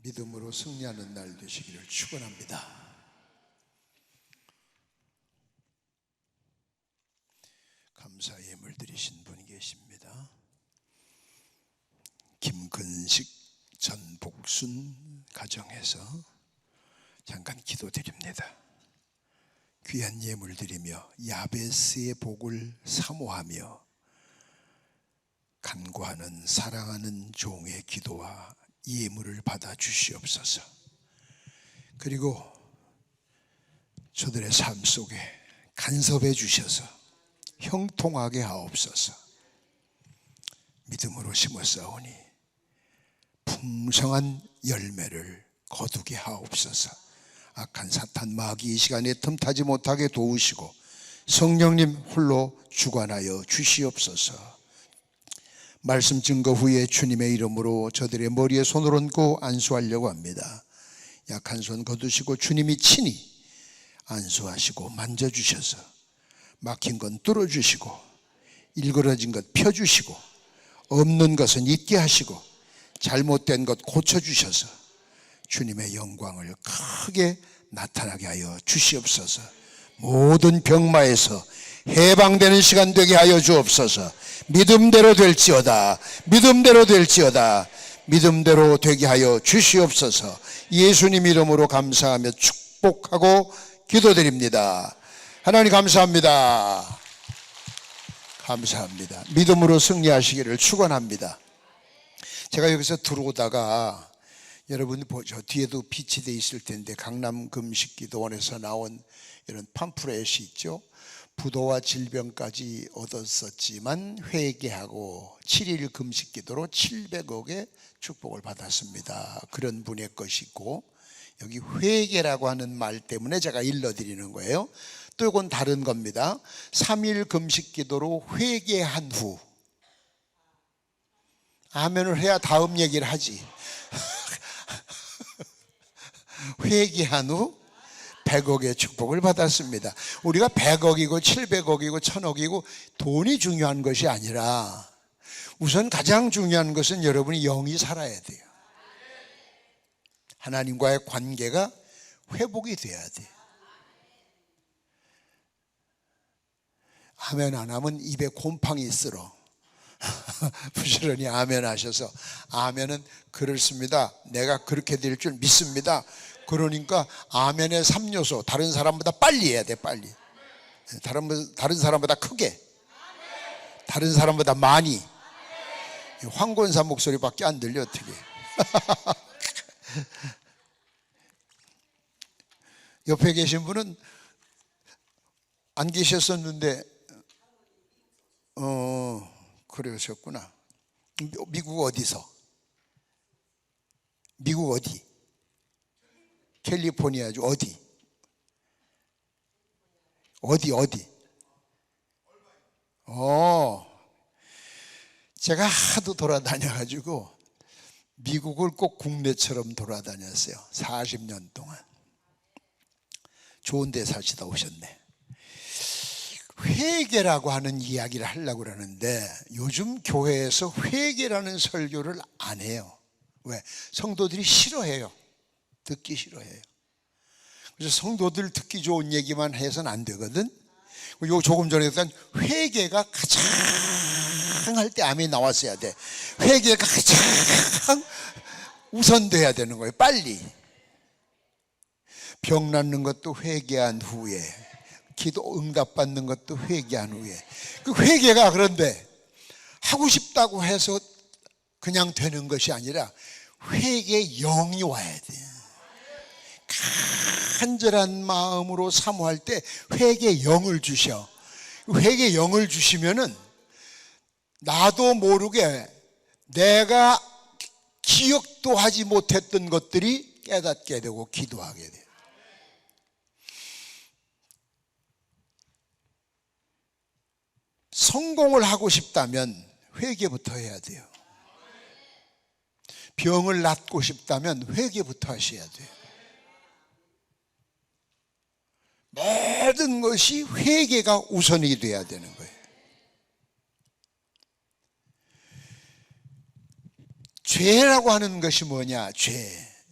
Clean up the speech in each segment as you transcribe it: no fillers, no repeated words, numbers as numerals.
믿음으로 승리하는 날 되시기를 축원합니다. 감사 예물 드리신 분이 계십니다. 김근식 전복순 가정에서 잠깐 기도드립니다. 귀한 예물 드리며 야베스의 복을 사모하며 간구하는 사랑하는 종의 기도와 예물을 받아 주시옵소서. 그리고 저들의 삶 속에 간섭해 주셔서 형통하게 하옵소서. 믿음으로 심었사오니 풍성한 열매를 거두게 하옵소서. 악한 사탄 마귀 이 시간에 틈타지 못하게 도우시고 성령님 홀로 주관하여 주시옵소서. 말씀 증거 후에 주님의 이름으로 저들의 머리에 손을 얹고 안수하려고 합니다. 약한 손 거두시고 주님이 친히 안수하시고 만져주셔서 막힌 건 뚫어주시고 일그러진 것 펴주시고 없는 것은 있게 하시고 잘못된 것 고쳐주셔서 주님의 영광을 크게 나타나게 하여 주시옵소서. 모든 병마에서 해방되는 시간 되게 하여 주옵소서. 믿음대로 될지어다. 믿음대로 될지어다. 믿음대로 되게 하여 주시옵소서. 예수님 이름으로 감사하며 축복하고 기도드립니다. 하나님 감사합니다. 감사합니다. 믿음으로 승리하시기를 축원합니다. 제가 여기서 들어오다가 여러분 저 뒤에도 빛이 돼 있을 텐데 강남 금식기도원에서 나온 이런 팜프렛이 있죠. 부도와 질병까지 얻었었지만 회개하고 7일 금식기도로 700억의 축복을 받았습니다. 그런 분의 것이고, 여기 회개라고 하는 말 때문에 제가 일러드리는 거예요. 또 이건 다른 겁니다. 3일 금식기도로 회개한 후, 아멘을 해야 다음 얘기를 하지. 회개한 후 100억의 축복을 받았습니다. 우리가 100억이고 700억이고 1000억이고 돈이 중요한 것이 아니라 우선 가장 중요한 것은 여러분이 영이 살아야 돼요. 하나님과의 관계가 회복이 돼야 돼요. 아멘 안 하면 입에 곰팡이 쓸어. 부지런히 아멘 하셔서, 아멘은 그렇습니다, 내가 그렇게 될 줄 믿습니다. 그러니까 아멘의 3요소, 다른 사람보다 빨리 해야 돼. 빨리. 다른 사람보다 크게, 다른 사람보다 많이. 황권사 목소리밖에 안 들려 어떻게. 옆에 계신 분은 안 계셨었는데 그러셨구나. 미국 어디서? 미국 어디? 캘리포니아주 어디? 제가 하도 돌아다녀가지고 미국을 꼭 국내처럼 돌아다녔어요. 40년 동안. 좋은 데 사시다 오셨네. 회개라고 하는 이야기를 하려고 그러는데 요즘 교회에서 회개라는 설교를 안 해요. 왜? 성도들이 싫어해요. 듣기 싫어해요. 그래서 성도들 듣기 좋은 얘기만 해서는 안 되거든. 요 조금 전에 했던 회개가 가장 할 때 아멘이 나왔어야 돼. 회개가 가장 우선돼야 되는 거예요. 빨리. 병 낫는 것도 회개한 후에, 기도 응답받는 것도 회개한 후에. 그 회개가 그런데 하고 싶다고 해서 그냥 되는 것이 아니라 회개의 영이 와야 돼. 간절한 마음으로 사모할 때 회개의 영을 주셔. 회개의 영을 주시면은 나도 모르게 내가 기억도 하지 못했던 것들이 깨닫게 되고 기도하게 돼요. 성공을 하고 싶다면 회개부터 해야 돼요. 병을 낫고 싶다면 회개부터 하셔야 돼요. 모든 것이 회개가 우선이 돼야 되는 거예요. 죄라고 하는 것이 뭐냐?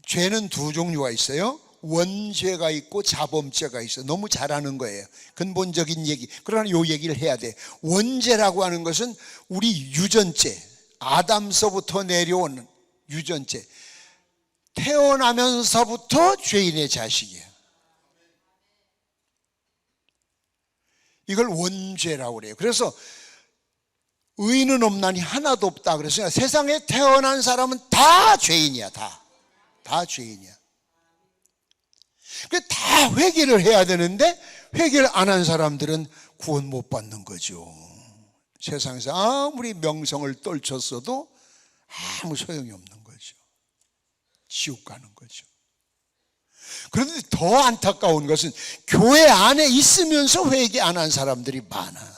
죄는 두 종류가 있어요. 원죄가 있고 자범죄가 있어요. 너무 잘하는 거예요. 근본적인 얘기. 그러나 요 얘기를 해야 돼. 원죄라고 하는 것은 우리 유전죄, 아담서부터 내려온 유전죄, 태어나면서부터 죄인의 자식이에요. 이걸 원죄라고 그래요. 그래서 의인은 없나니 하나도 없다 그랬어요. 세상에 태어난 사람은 다 죄인이야. 다 죄인이야. 다 회개를 해야 되는데 회개를 안 한 사람들은 구원 못 받는 거죠. 세상에서 아무리 명성을 떨쳤어도 아무 소용이 없는 거죠. 지옥 가는 거죠. 그런데 더 안타까운 것은 교회 안에 있으면서 회개 안 한 사람들이 많아.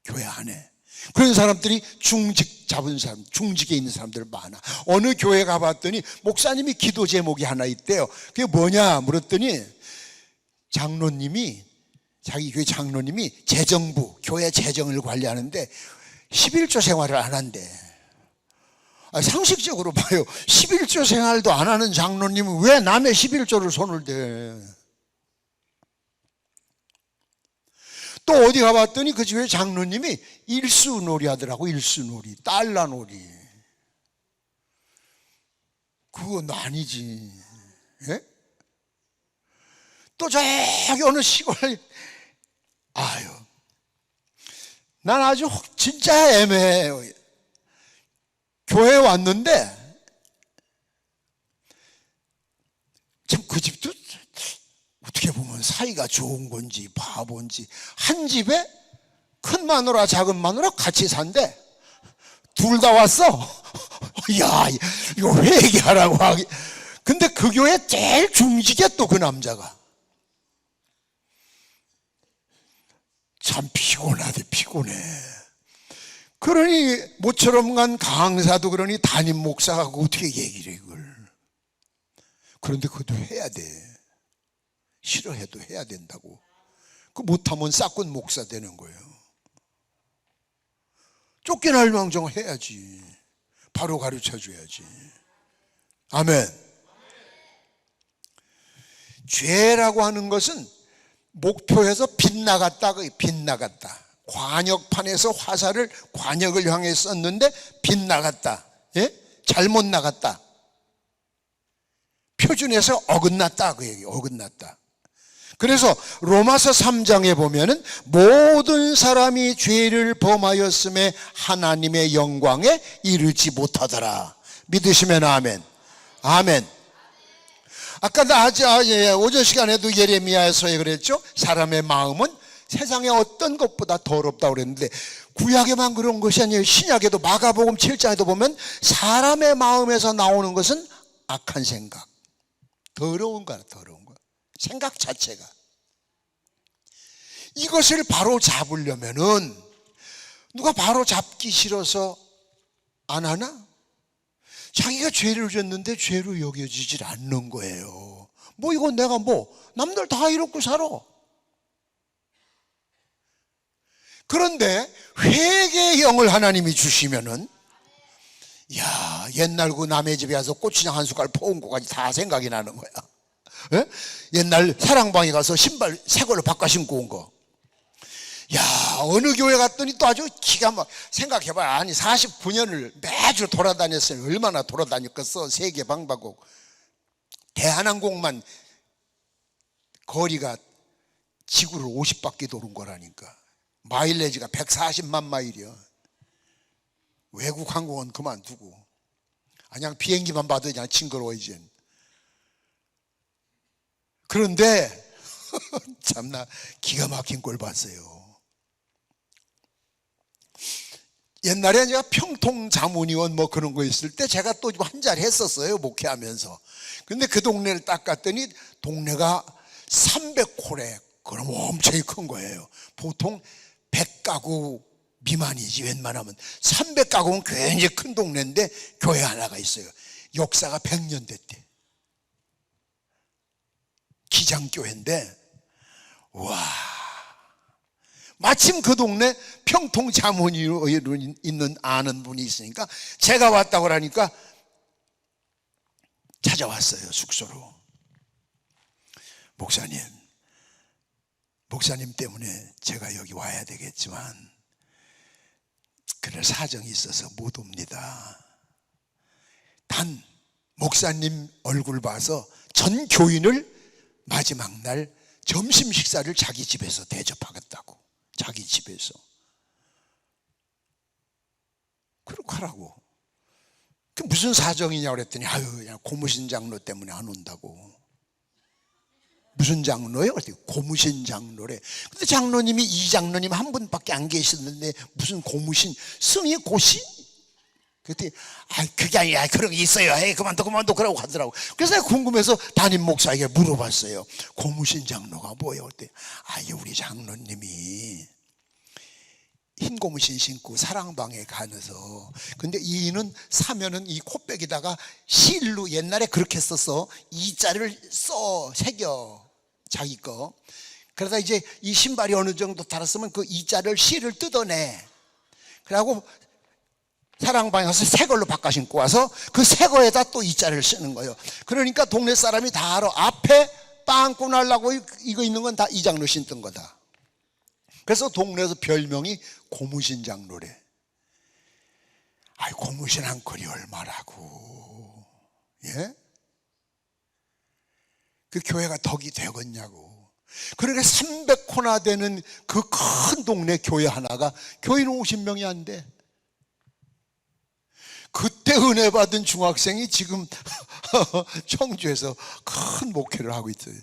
교회 안에. 그런 사람들이 중직 잡은 사람, 중직에 있는 사람들 많아. 어느 교회 가봤더니 목사님이 기도 제목이 하나 있대요. 그게 뭐냐 물었더니 장로님이, 자기 교회 장로님이 재정부, 교회 재정을 관리하는데 11조 생활을 안 한대. 상식적으로 봐요. 11조 생활도 안 하는 장로님은 왜 남의 11조를 손을 대? 또 어디 가봤더니 그 집에 장로님이 일수놀이 하더라고. 일수놀이, 달러놀이. 그건 아니지. 예? 또 저기 어느 시골, 아유, 난 아주 진짜 애매해요. 교회에 왔는데 참 그 집도 어떻게 보면 사이가 좋은 건지 바본지, 한 집에 큰 마누라 작은 마누라 같이 산대. 둘 다 왔어. 야, 이거 회개하라고 하기. 근데 그 교회 제일 중직이야 또 그 남자가. 참 피곤하대. 피곤해. 그러니 모처럼 간 강사도 그러니 담임 목사가 어떻게 얘기를 해 이걸. 그런데 그것도 해야 돼. 싫어해도 해야 된다고. 그 못하면 싹군 목사 되는 거예요. 쫓겨날 망정 해야지. 바로 가르쳐줘야지. 아멘. 죄라고 하는 것은 목표에서 빗나갔다. 빗나갔다. 관역판에서 화살을 관역을 향해 쐈는데 빗나갔다. 예? 잘못 나갔다. 표준에서 어긋났다. 그 얘기. 어긋났다. 그래서 로마서 3장에 보면은 모든 사람이 죄를 범하였음에 하나님의 영광에 이르지 못하더라. 믿으시면 아멘. 아멘. 아까 오전 시간에도 예레미야에서 그랬죠. 사람의 마음은 세상의 어떤 것보다 더럽다고 그랬는데 구약에만 그런 것이 아니에요. 신약에도 마가복음 7장에도 보면 사람의 마음에서 나오는 것은 악한 생각, 더러운 거야. 더러운 거. 생각 자체가. 이것을 바로 잡으려면은 누가 바로 잡기 싫어서 안 하나? 자기가 죄를 졌는데 죄로 여겨지질 않는 거예요. 뭐 이건 내가 남들 다 이렇게 살아. 그런데 회개의 영을 하나님이 주시면은, 야, 옛날 그 남의 집에 가서 고추장 한 숟갈 퍼온 거까지 다 생각이 나는 거야. 예? 옛날 사랑방에 가서 신발 새 걸로 바꿔 신고 온 거. 야, 어느 교회 갔더니 또 아주 기가 막, 생각해봐요. 아니 49년을 매주 돌아다녔어요. 얼마나 돌아다녔겠어. 세계 방방곡. 대한항공만 거리가 지구를 50바퀴 도는 거라니까. 마일리지가 140만 마일이야. 외국 항공은 그만두고 그냥 비행기만 봐도 그냥 징그러워 이제. 그런데 참나 기가 막힌 꼴 봤어요. 옛날에 제가 평통자문위원 그런 거 있을 때 제가 또 한 자리 했었어요. 목회하면서. 근데 그 동네를 딱 갔더니 동네가 300홀에 그럼 엄청 큰 거예요. 보통 100가구 미만이지 웬만하면. 300가구는 굉장히 큰 동네인데 교회 하나가 있어요. 역사가 100년 됐대. 기장교회인데 와, 마침 그 동네 평통자문위로 있는 아는 분이 있으니까 제가 왔다고 하니까 찾아왔어요. 숙소로. 목사님 때문에 제가 여기 와야 되겠지만 그럴 사정이 있어서 못 옵니다. 단 목사님 얼굴 봐서 전 교인을 마지막 날 점심 식사를 자기 집에서 대접하겠다고. 자기 집에서. 그렇게 하라고. 그 무슨 사정이냐고 그랬더니 그냥 고무신 장로 때문에 안 온다고. 무슨 장로요? 고무신 장로래. 근데 장로님이 이 장로님 한 분밖에 안 계시는데 무슨 고무신, 승희 고신? 그랬더니 그게 아니라 그런 게 있어요. 그만둬 그러고 하더라고. 그래서 내가 궁금해서 담임 목사에게 물어봤어요. 고무신 장로가 뭐예요? 그랬더니 우리 장로님이 흰 고무신 신고 사랑방에 가면서, 근데 이는 사면은 이 코백에다가 실로 옛날에 그렇게 써서 이자를 새겨 자기 거. 그러다 이제 이 신발이 어느 정도 달았으면 그 이자를 실을 뜯어내. 그래갖고 사랑방에 가서 새 걸로 바꿔 신고 와서 그 새 거에다 또 이자를 쓰는 거예요. 그러니까 동네 사람이 다 알아. 앞에 빵꾸 날라고 이거 있는 건 다 이 장로 신던 거다. 그래서 동네에서 별명이 고무신 장로래. 고무신 한 컬이 얼마라고. 예? 그 교회가 덕이 되겠냐고. 그러니까 300호나 되는 그 큰 동네 교회 하나가 교인 50명이 안 돼. 그때 은혜 받은 중학생이 지금 청주에서 큰 목회를 하고 있어요.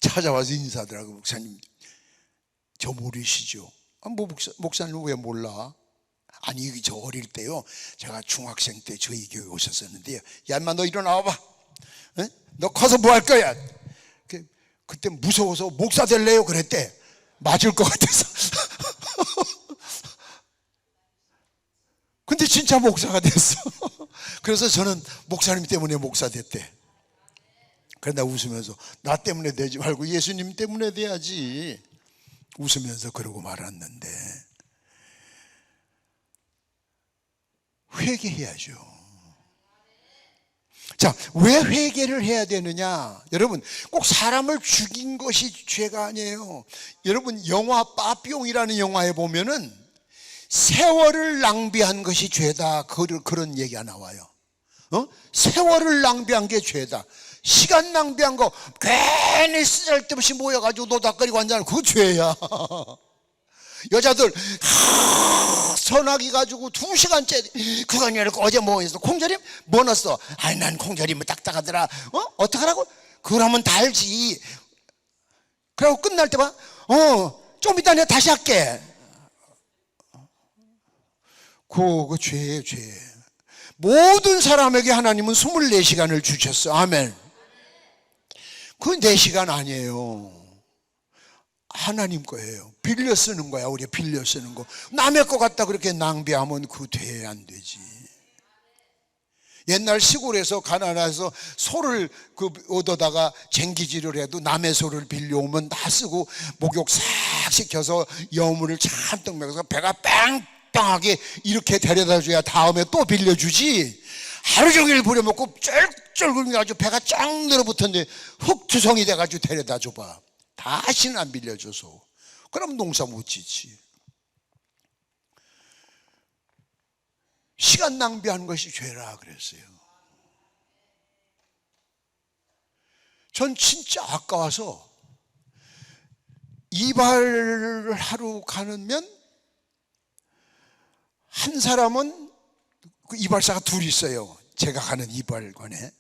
찾아와서 인사하더라고. 목사님 저 모르시죠? 목사님 왜 몰라? 아니 저 어릴 때요, 제가 중학생 때 저희 교회 오셨었는데요, 야 인마 너 일어나와봐. 너 커서 뭐 할 거야? 그때 무서워서 목사 될래요? 그랬대. 맞을 것 같아서. 근데 진짜 목사가 됐어. 그래서 저는 목사님 때문에 목사 됐대. 그런데 웃으면서 나 때문에 되지 말고 예수님 때문에 돼야지, 웃으면서 그러고 말았는데, 회개해야죠. 자, 왜 회개를 해야 되느냐? 여러분, 꼭 사람을 죽인 것이 죄가 아니에요. 여러분, 영화 빠삐용이라는 영화에 보면은 세월을 낭비한 것이 죄다, 그런 얘기가 나와요. 세월을 낭비한 게 죄다. 시간 낭비한 거 괜히 쓰잘데없이 모여가지고 노닥거리고 앉아는 그거 죄야. 여자들 전화기 가지고 2시간째 그거 아니라 어제 뭐 했어? 콩절임? 뭐 넣었어? 난 콩절임 딱딱하더라. 어떡하라고? 그러면 다 알지. 그러고 끝날 때 봐. 좀 이따 내가 다시 할게. 그거 죄예요, 죄. 모든 사람에게 하나님은 24시간을 주셨어. 아멘. 그건 내 시간 아니에요. 하나님 거예요. 빌려 쓰는 거야. 우리가 빌려 쓰는 거. 남의 거 갖다 그렇게 낭비하면 그거 돼, 안 되지. 옛날 시골에서 가난해서 소를 얻어다가 쟁기질을 해도 남의 소를 빌려오면 다 쓰고 목욕 싹 시켜서 여물을 잔뜩 먹여서 배가 빵빵하게 이렇게 데려다 줘야 다음에 또 빌려주지. 하루 종일 부려먹고 쩔쩔거려가지고 배가 쫙 늘어붙었는데 흑투성이 돼가지고 데려다 줘봐. 다시는 안 빌려줘서. 그럼 농사 못 짓지. 시간 낭비하는 것이 죄라 그랬어요. 전 진짜 아까워서 이발을 하러 가면 한 사람은 그 이발사가 둘 있어요. 제가 가는 이발관에.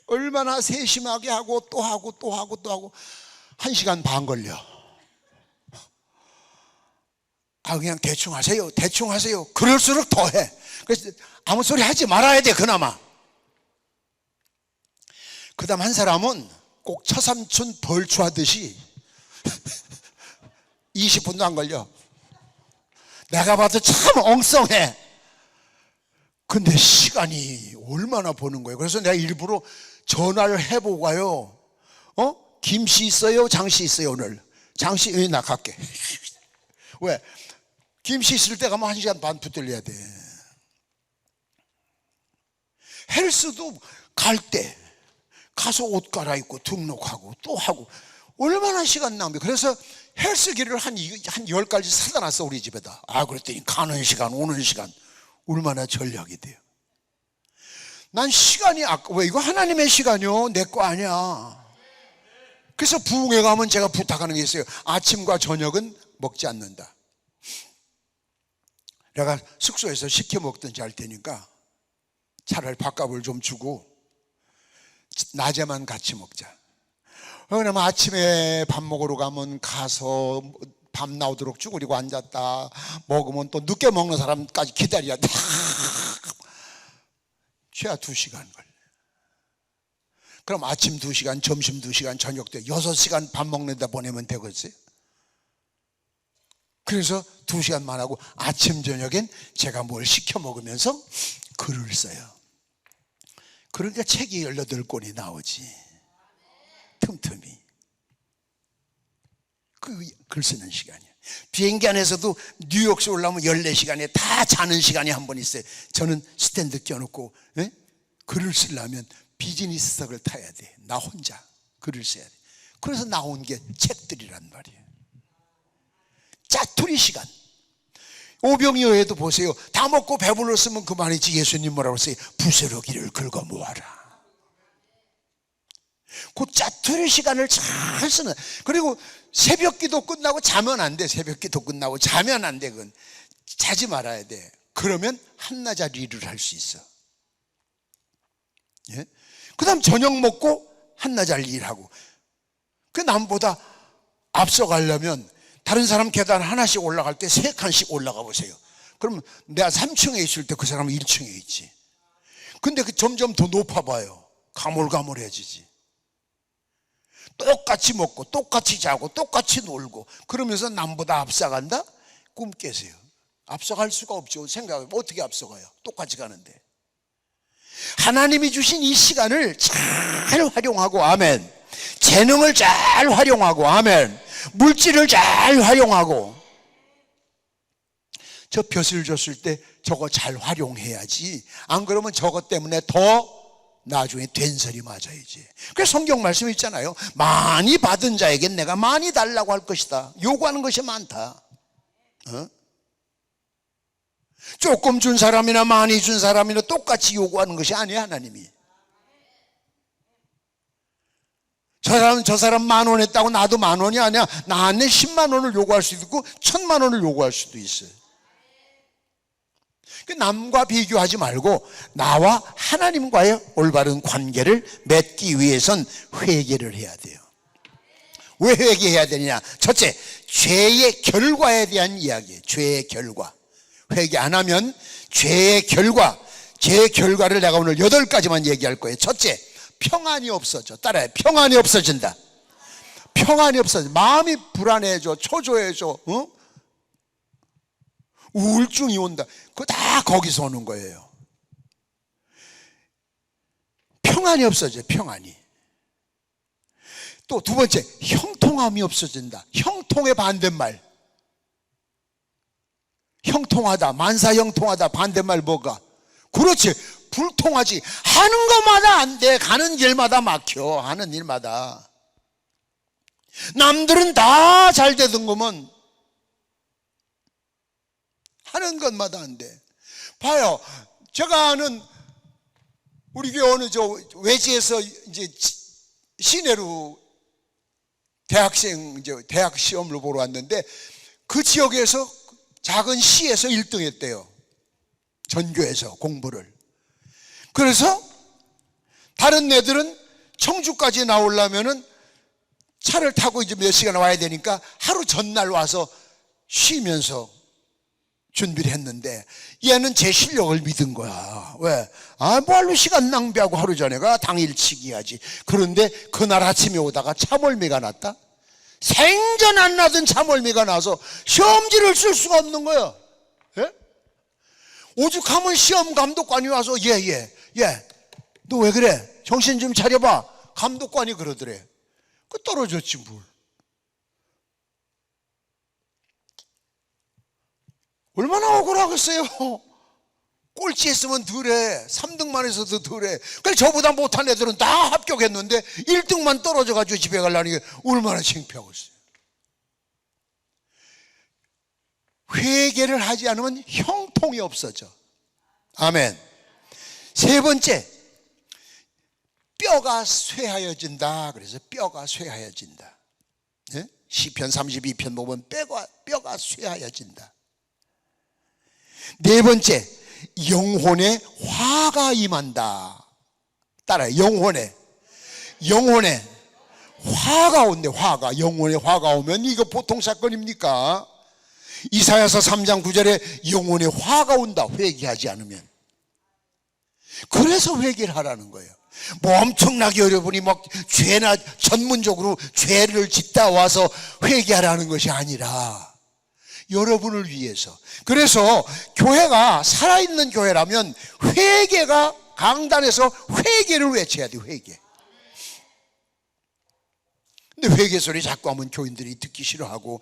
얼마나 세심하게 하고 또 하고 또 하고 또 하고 1시간 반 걸려. 그냥 대충 하세요, 대충 하세요. 그럴수록 더해. 그래서 아무 소리 하지 말아야 돼, 그나마. 그 다음 한 사람은 꼭 처삼촌 벌초하듯이 20분도 안 걸려. 내가 봐도 참 엉성해. 근데 시간이 얼마나 버는 거예요. 그래서 내가 일부러 전화를 해보고 가요. 김씨 있어요? 장씨 있어요? 오늘 장씨, 나 갈게. 왜? 김씨 있을 때 가면 1시간 반 붙들려야 돼. 헬스도 갈 때 가서 옷 갈아입고 등록하고 또 하고 얼마나 시간 낭비. 그래서 헬스기를 한 10가지 사다 놨어 우리 집에다. 그랬더니 가는 시간 오는 시간 얼마나 전략이 돼요. 난 시간이 왜 이거 하나님의 시간이요 내 거 아니야. 그래서 부흥회 가면 제가 부탁하는 게 있어요. 아침과 저녁은 먹지 않는다. 내가 숙소에서 시켜 먹든지 할 테니까 차라리 밥값을 좀 주고 낮에만 같이 먹자. 그러면 아침에 밥 먹으러 가면 가서 밤 나오도록 쭈그리고 앉았다 먹으면 또 늦게 먹는 사람까지 기다려야 돼. 최하 2시간 걸려. 그럼 아침 2시간, 점심 2시간, 저녁 때 6시간 밥 먹는다 보내면 되겠어요? 그래서 2시간만 하고 아침 저녁엔 제가 뭘 시켜 먹으면서 글을 써요. 그러니까 책이 18권이 나오지. 틈틈이 글 쓰는 시간이에요. 비행기 안에서도 뉴욕시 올라오면 14시간에 다 자는 시간이 한 번 있어요. 저는 스탠드 껴놓고 글을 쓰려면 비즈니스석을 타야 돼. 나 혼자 글을 써야 돼. 그래서 나온 게 책들이란 말이에요. 짜투리 시간. 오병이어에도 보세요. 다 먹고 배불렀으면 그만이지. 예수님 뭐라고 했어요? 부스러기를 긁어 모아라. 그 짜투리 시간을 잘 쓰는. 그리고 새벽기도 끝나고 자면 안 돼. 새벽기도 끝나고 자면 안 돼. 그건 자지 말아야 돼. 그러면 한나절 일을 할 수 있어. 예? 그 다음 저녁 먹고 한나절 일하고. 그 남보다 앞서가려면 다른 사람 계단 하나씩 올라갈 때 3칸씩 올라가 보세요. 그러면 내가 3층에 있을 때 그 사람은 1층에 있지. 근데 그 점점 더 높아봐요. 가물가물해지지. 똑같이 먹고 똑같이 자고 똑같이 놀고 그러면서 남보다 앞서간다? 꿈 깨세요. 앞서갈 수가 없죠. 생각해보면 어떻게 앞서가요? 똑같이 가는데. 하나님이 주신 이 시간을 잘 활용하고 아멘. 재능을 잘 활용하고 아멘. 물질을 잘 활용하고. 저 벼슬 줬을 때 저거 잘 활용해야지. 안 그러면 저것 때문에 더 나중에 된설이 맞아야지. 그래서 성경 말씀이 있잖아요. 많이 받은 자에겐 내가 많이 달라고 할 것이다. 요구하는 것이 많다. 조금 준 사람이나 많이 준 사람이나 똑같이 요구하는 것이 아니야. 하나님이 저 사람 10,000원 했다고 나도 10,000원이 아니야. 나한테 10만 원을 요구할 수도 있고 1,000만 원을 요구할 수도 있어요. 남과 비교하지 말고 나와 하나님과의 올바른 관계를 맺기 위해선 회개를 해야 돼요. 왜 회개해야 되느냐? 첫째, 죄의 결과에 대한 이야기예요. 죄의 결과. 회개 안 하면 죄의 결과, 죄의 결과를 내가 오늘 8가지만 얘기할 거예요. 첫째, 평안이 없어져. 따라해. 평안이 없어진다. 평안이 없어져. 마음이 불안해져. 초조해져. 우울증이 온다. 그거 다 거기서 오는 거예요. 평안이 없어져. 평안이. 또 2번째, 형통함이 없어진다. 형통의 반대말. 형통하다, 만사형통하다. 반대말 뭐가? 그렇지. 불통하지. 하는 것마다 안 돼. 가는 길마다 막혀. 하는 일마다. 남들은 다 잘 되던 거면 하는 것마다 안 돼. 봐요. 제가 아는 우리 교회 어느 외지에서 이제 시내로 대학 시험을 보러 왔는데 그 지역에서 작은 시에서 1등 했대요. 전교에서 공부를. 그래서 다른 애들은 청주까지 나오려면은 차를 타고 이제 몇 시간 와야 되니까 하루 전날 와서 쉬면서 준비를 했는데 얘는 제 실력을 믿은 거야. 왜? 뭐할로 시간 낭비하고 하루 전에 가 당일치기 하지. 그런데 그날 아침에 오다가 참멀미가 났다. 생전 안 나던 참멀미가 나서 시험지를 쓸 수가 없는 거야. 예? 오죽하면 시험 감독관이 와서 너 왜 그래? 정신 좀 차려봐. 감독관이 그러더래. 그 떨어졌지 뭘. 얼마나 억울하겠어요. 꼴찌 했으면 덜해. 3등만 해서도 덜해. 그래 저보다 못한 애들은 다 합격했는데 1등만 떨어져가지고 집에 가려니 얼마나 창피하겠어요. 회개를 하지 않으면 형통이 없어져. 아멘. 세 번째, 뼈가 쇠하여진다. 그래서 뼈가 쇠하여진다. 네? 시편 32편 보면 뼈가 쇠하여진다. 네 번째, 영혼에 화가 임한다. 따라요. 영혼에 화가 온대. 화가. 영혼에 화가 오면 이거 보통 사건입니까? 이사야서 3장 9절에 영혼에 화가 온다. 회개하지 않으면. 그래서 회개를 하라는 거예요. 뭐 엄청나게 여러분이 막 죄나 전문적으로 죄를 짓다 와서 회개하라는 것이 아니라 여러분을 위해서. 그래서 교회가 살아있는 교회라면 회개가 강단에서 회개를 외쳐야 돼. 회개. 근데 회개 소리 자꾸 하면 교인들이 듣기 싫어하고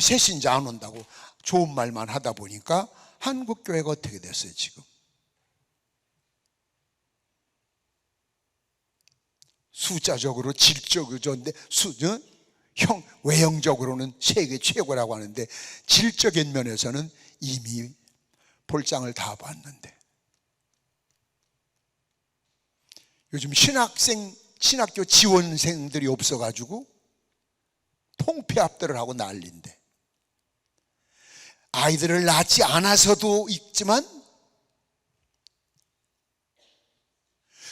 새신자 안 온다고 좋은 말만 하다 보니까 한국 교회가 어떻게 됐어요 지금? 숫자적으로 질적으로 좋은데 외형적으로는 세계 최고라고 하는데 질적인 면에서는 이미 볼장을 다 봤는데, 요즘 신학교 지원생들이 없어가지고 통폐합들을 하고 난리인데, 아이들을 낳지 않아서도 있지만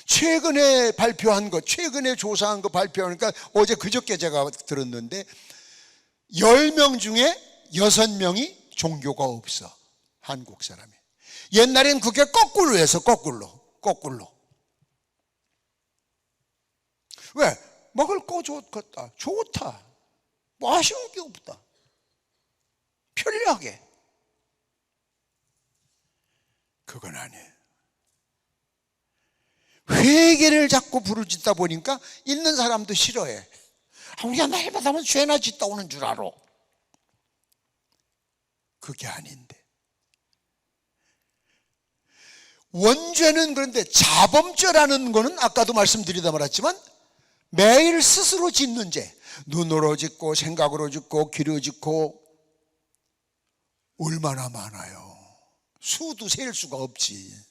최근에 발표한 것, 최근에 조사한 거 발표하니까 어제 그저께 제가 들었는데 10명 중에 6명이 종교가 없어. 한국 사람이. 옛날엔 그게 거꾸로 해서 거꾸로. 왜? 먹을 거 좋다. 좋다. 뭐 아쉬운 게 없다. 편리하게. 그건 아니에요. 회개를 자꾸 부르짖다 보니까 있는 사람도 싫어해. 우리가 날마다 하면 죄나 짓다 오는 줄 알아. 그게 아닌데. 원죄는 그런데 자범죄라는 거는 아까도 말씀드리다 말았지만 매일 스스로 짓는 죄. 눈으로 짓고 생각으로 짓고 귀로 짓고 얼마나 많아요. 수도 셀 수가 없지.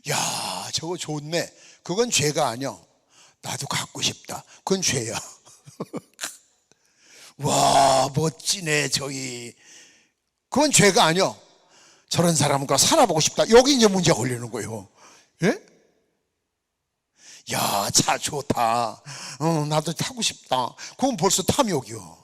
야, 저거 좋네. 그건 죄가 아니야. 나도 갖고 싶다. 그건 죄야. 와, 멋지네 저기. 그건 죄가 아니야. 저런 사람과 살아보고 싶다. 여기 이제 문제가 걸리는 거예요. 예? 야, 차 좋다. 나도 타고 싶다. 그건 벌써 탐욕이요.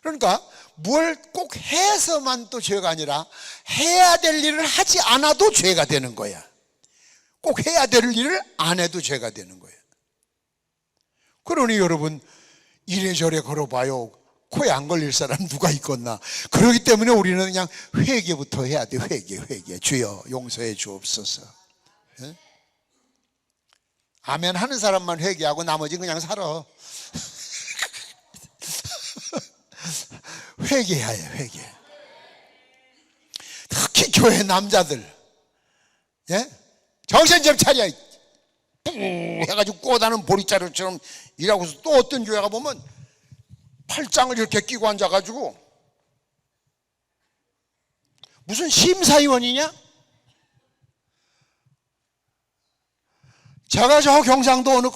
그러니까 뭘 꼭 해서만 또 죄가 아니라 해야 될 일을 하지 않아도 죄가 되는 거야. 꼭 해야 될 일을 안 해도 죄가 되는 거예요. 그러니 여러분 이래저래 걸어봐요. 코에 안 걸릴 사람 누가 있겠나. 그렇기 때문에 우리는 그냥 회개부터 해야 돼. 회개. 주여 용서해 주옵소서. 네? 아멘 하는 사람만 회개하고 나머지는 그냥 살아. 회개해야 해. 회개. 특히 교회 남자들, 예? 정신 좀 차려. 뿌 해가지고 꼬다는 보리자루처럼 일하고서 또 어떤 교회가 보면 팔짱을 이렇게 끼고 앉아가지고 무슨 심사위원이냐? 제가 저 경상도 어느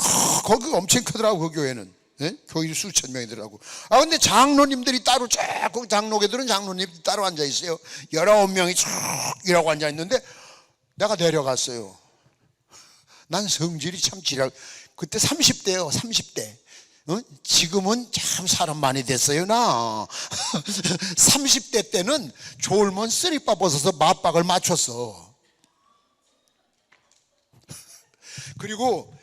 거기 엄청 크더라고. 그 교회는. 예? 교인 수천 명이더라고. 근데 장로님들이 따로 쫙, 그 장로계들은 장로님들이 따로 앉아 있어요. 19명이 쭉 이라고 앉아 있는데 내가 내려갔어요. 난 성질이 참 지랄. 그때 30대요, 30대. 지금은 참 사람 많이 됐어요, 나. 30대 때는 졸면 쓰리빠 벗어서 맞박을 맞췄어. 그리고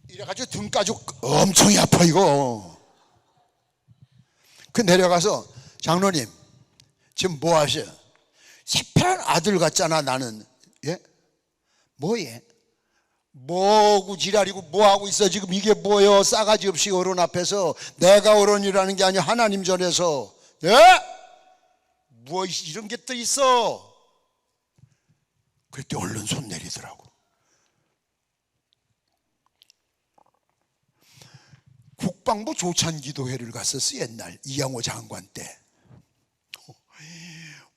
이래가지고 등까지 엄청 아파 이거. 그 내려가서 장로님 지금 뭐 하셔? 새파란 아들 같잖아 나는. 예? 뭐예? 뭐하고 지랄이고 뭐하고 있어 지금. 이게 뭐예요? 싸가지 없이 어른 앞에서. 내가 어른이라는 게 아니야, 하나님 전에서. 예? 뭐 이런 게 또 있어. 그때 얼른 손 내리더라고. 국방부 조찬기도회를 갔었어, 옛날 이양호 장관 때.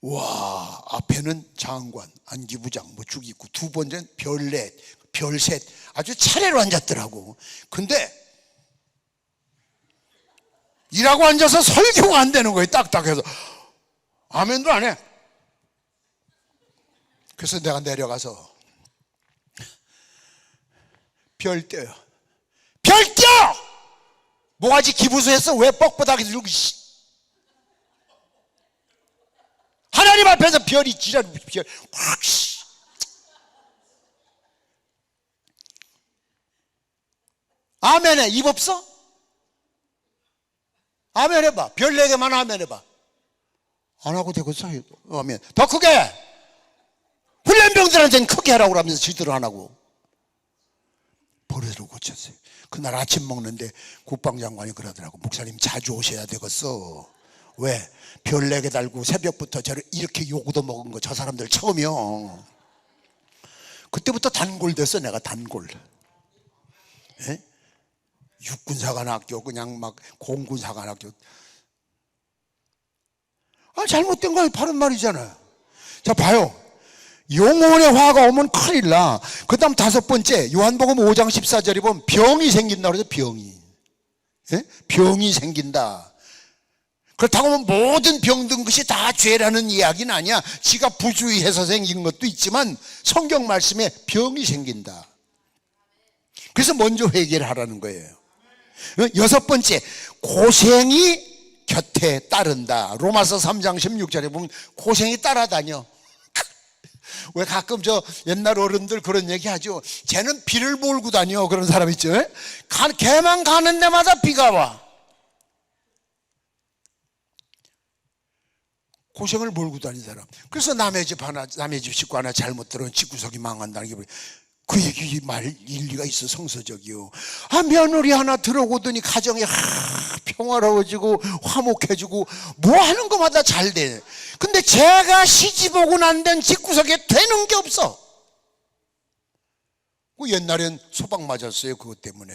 와, 앞에는 장관, 안기부장, 뭐 주기구, 두 번째는 별넷, 별셋, 아주 차례로 앉았더라고. 근데 일하고 앉아서 설교가 안 되는 거예요. 딱딱해서 아멘도 안 해. 그래서 내가 내려가서 별 떼요. 별 떼! 뭐가지 기부수했어? 왜 뻑뻑하게 들고. 하나님 앞에서 별이 지랄, 별 확. 아멘해. 입 없어? 아멘 해봐. 별 4개만 아멘 해봐. 안 하고 되겠어? 아멘. 더 크게. 훈련병들한테는 크게 하라고 하면서 지도를 안 하고. 버릇으로 고쳤어요. 그날 아침 먹는데 국방장관이 그러더라고. 목사님 자주 오셔야 되겠어. 왜? 별 4개 달고 새벽부터 저를 이렇게 요구도 먹은 거 저 사람들 처음이요. 그때부터 단골 됐어. 내가 단골. 예? 육군사관학교 그냥 막 공군사관학교. 잘못된 거 바른 말이잖아요. 자 봐요. 영혼의 화가 오면 큰일 나. 그 다음 5번째 요한복음 5장 14절에 보면 병이 생긴다 그러죠. 병이. 예? 병이 생긴다. 그렇다고 하면 모든 병든 것이 다 죄라는 이야기는 아니야. 지가 부주의해서 생긴 것도 있지만 성경 말씀에 병이 생긴다. 그래서 먼저 회개를 하라는 거예요. 6번째, 고생이 곁에 따른다. 로마서 3장 16절에 보면 고생이 따라다녀. 왜 가끔 저 옛날 어른들 그런 얘기 하죠. 쟤는 비를 몰고 다녀. 그런 사람 있죠. 걔만 가는 데마다 비가 와. 고생을 몰고 다니는 사람. 그래서 남의 집 식구 하나 잘못 들어온 집구석이 망한다는 게 그 얘기 말 일리가 있어. 성서적이요. 며느리 하나 들어오더니 가정이 평화로워지고 화목해지고 뭐 하는 것마다 잘 돼. 근데 제가 시집 오고 난 데는 집구석에 되는 게 없어. 그 옛날엔 소방 맞았어요. 그것 때문에.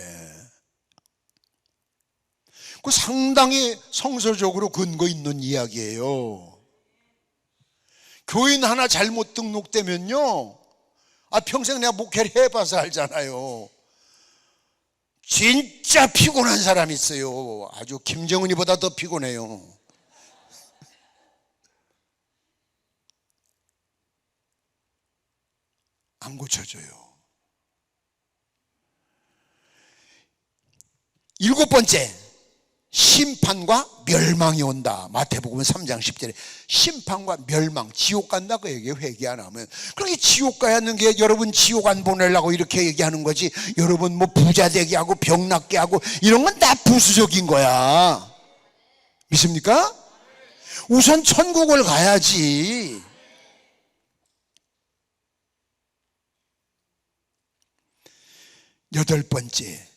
그 상당히 성서적으로 근거 있는 이야기예요. 교인 하나 잘못 등록되면요, 평생 내가 목회를 해봐서 알잖아요. 진짜 피곤한 사람이 있어요. 아주 김정은이보다 더 피곤해요. 안 고쳐져요. 7번째, 심판과 멸망이 온다. 마태복음 3장 10절에 심판과 멸망, 지옥 간다고 얘기해요. 회개 안 하면. 그렇게 지옥 가야 하는 게 여러분 지옥 안 보내려고 이렇게 얘기하는 거지. 여러분 뭐 부자 되게 하고 병 낫게 하고 이런 건 다 부수적인 거야. 믿습니까? 우선 천국을 가야지. 여덟 번째,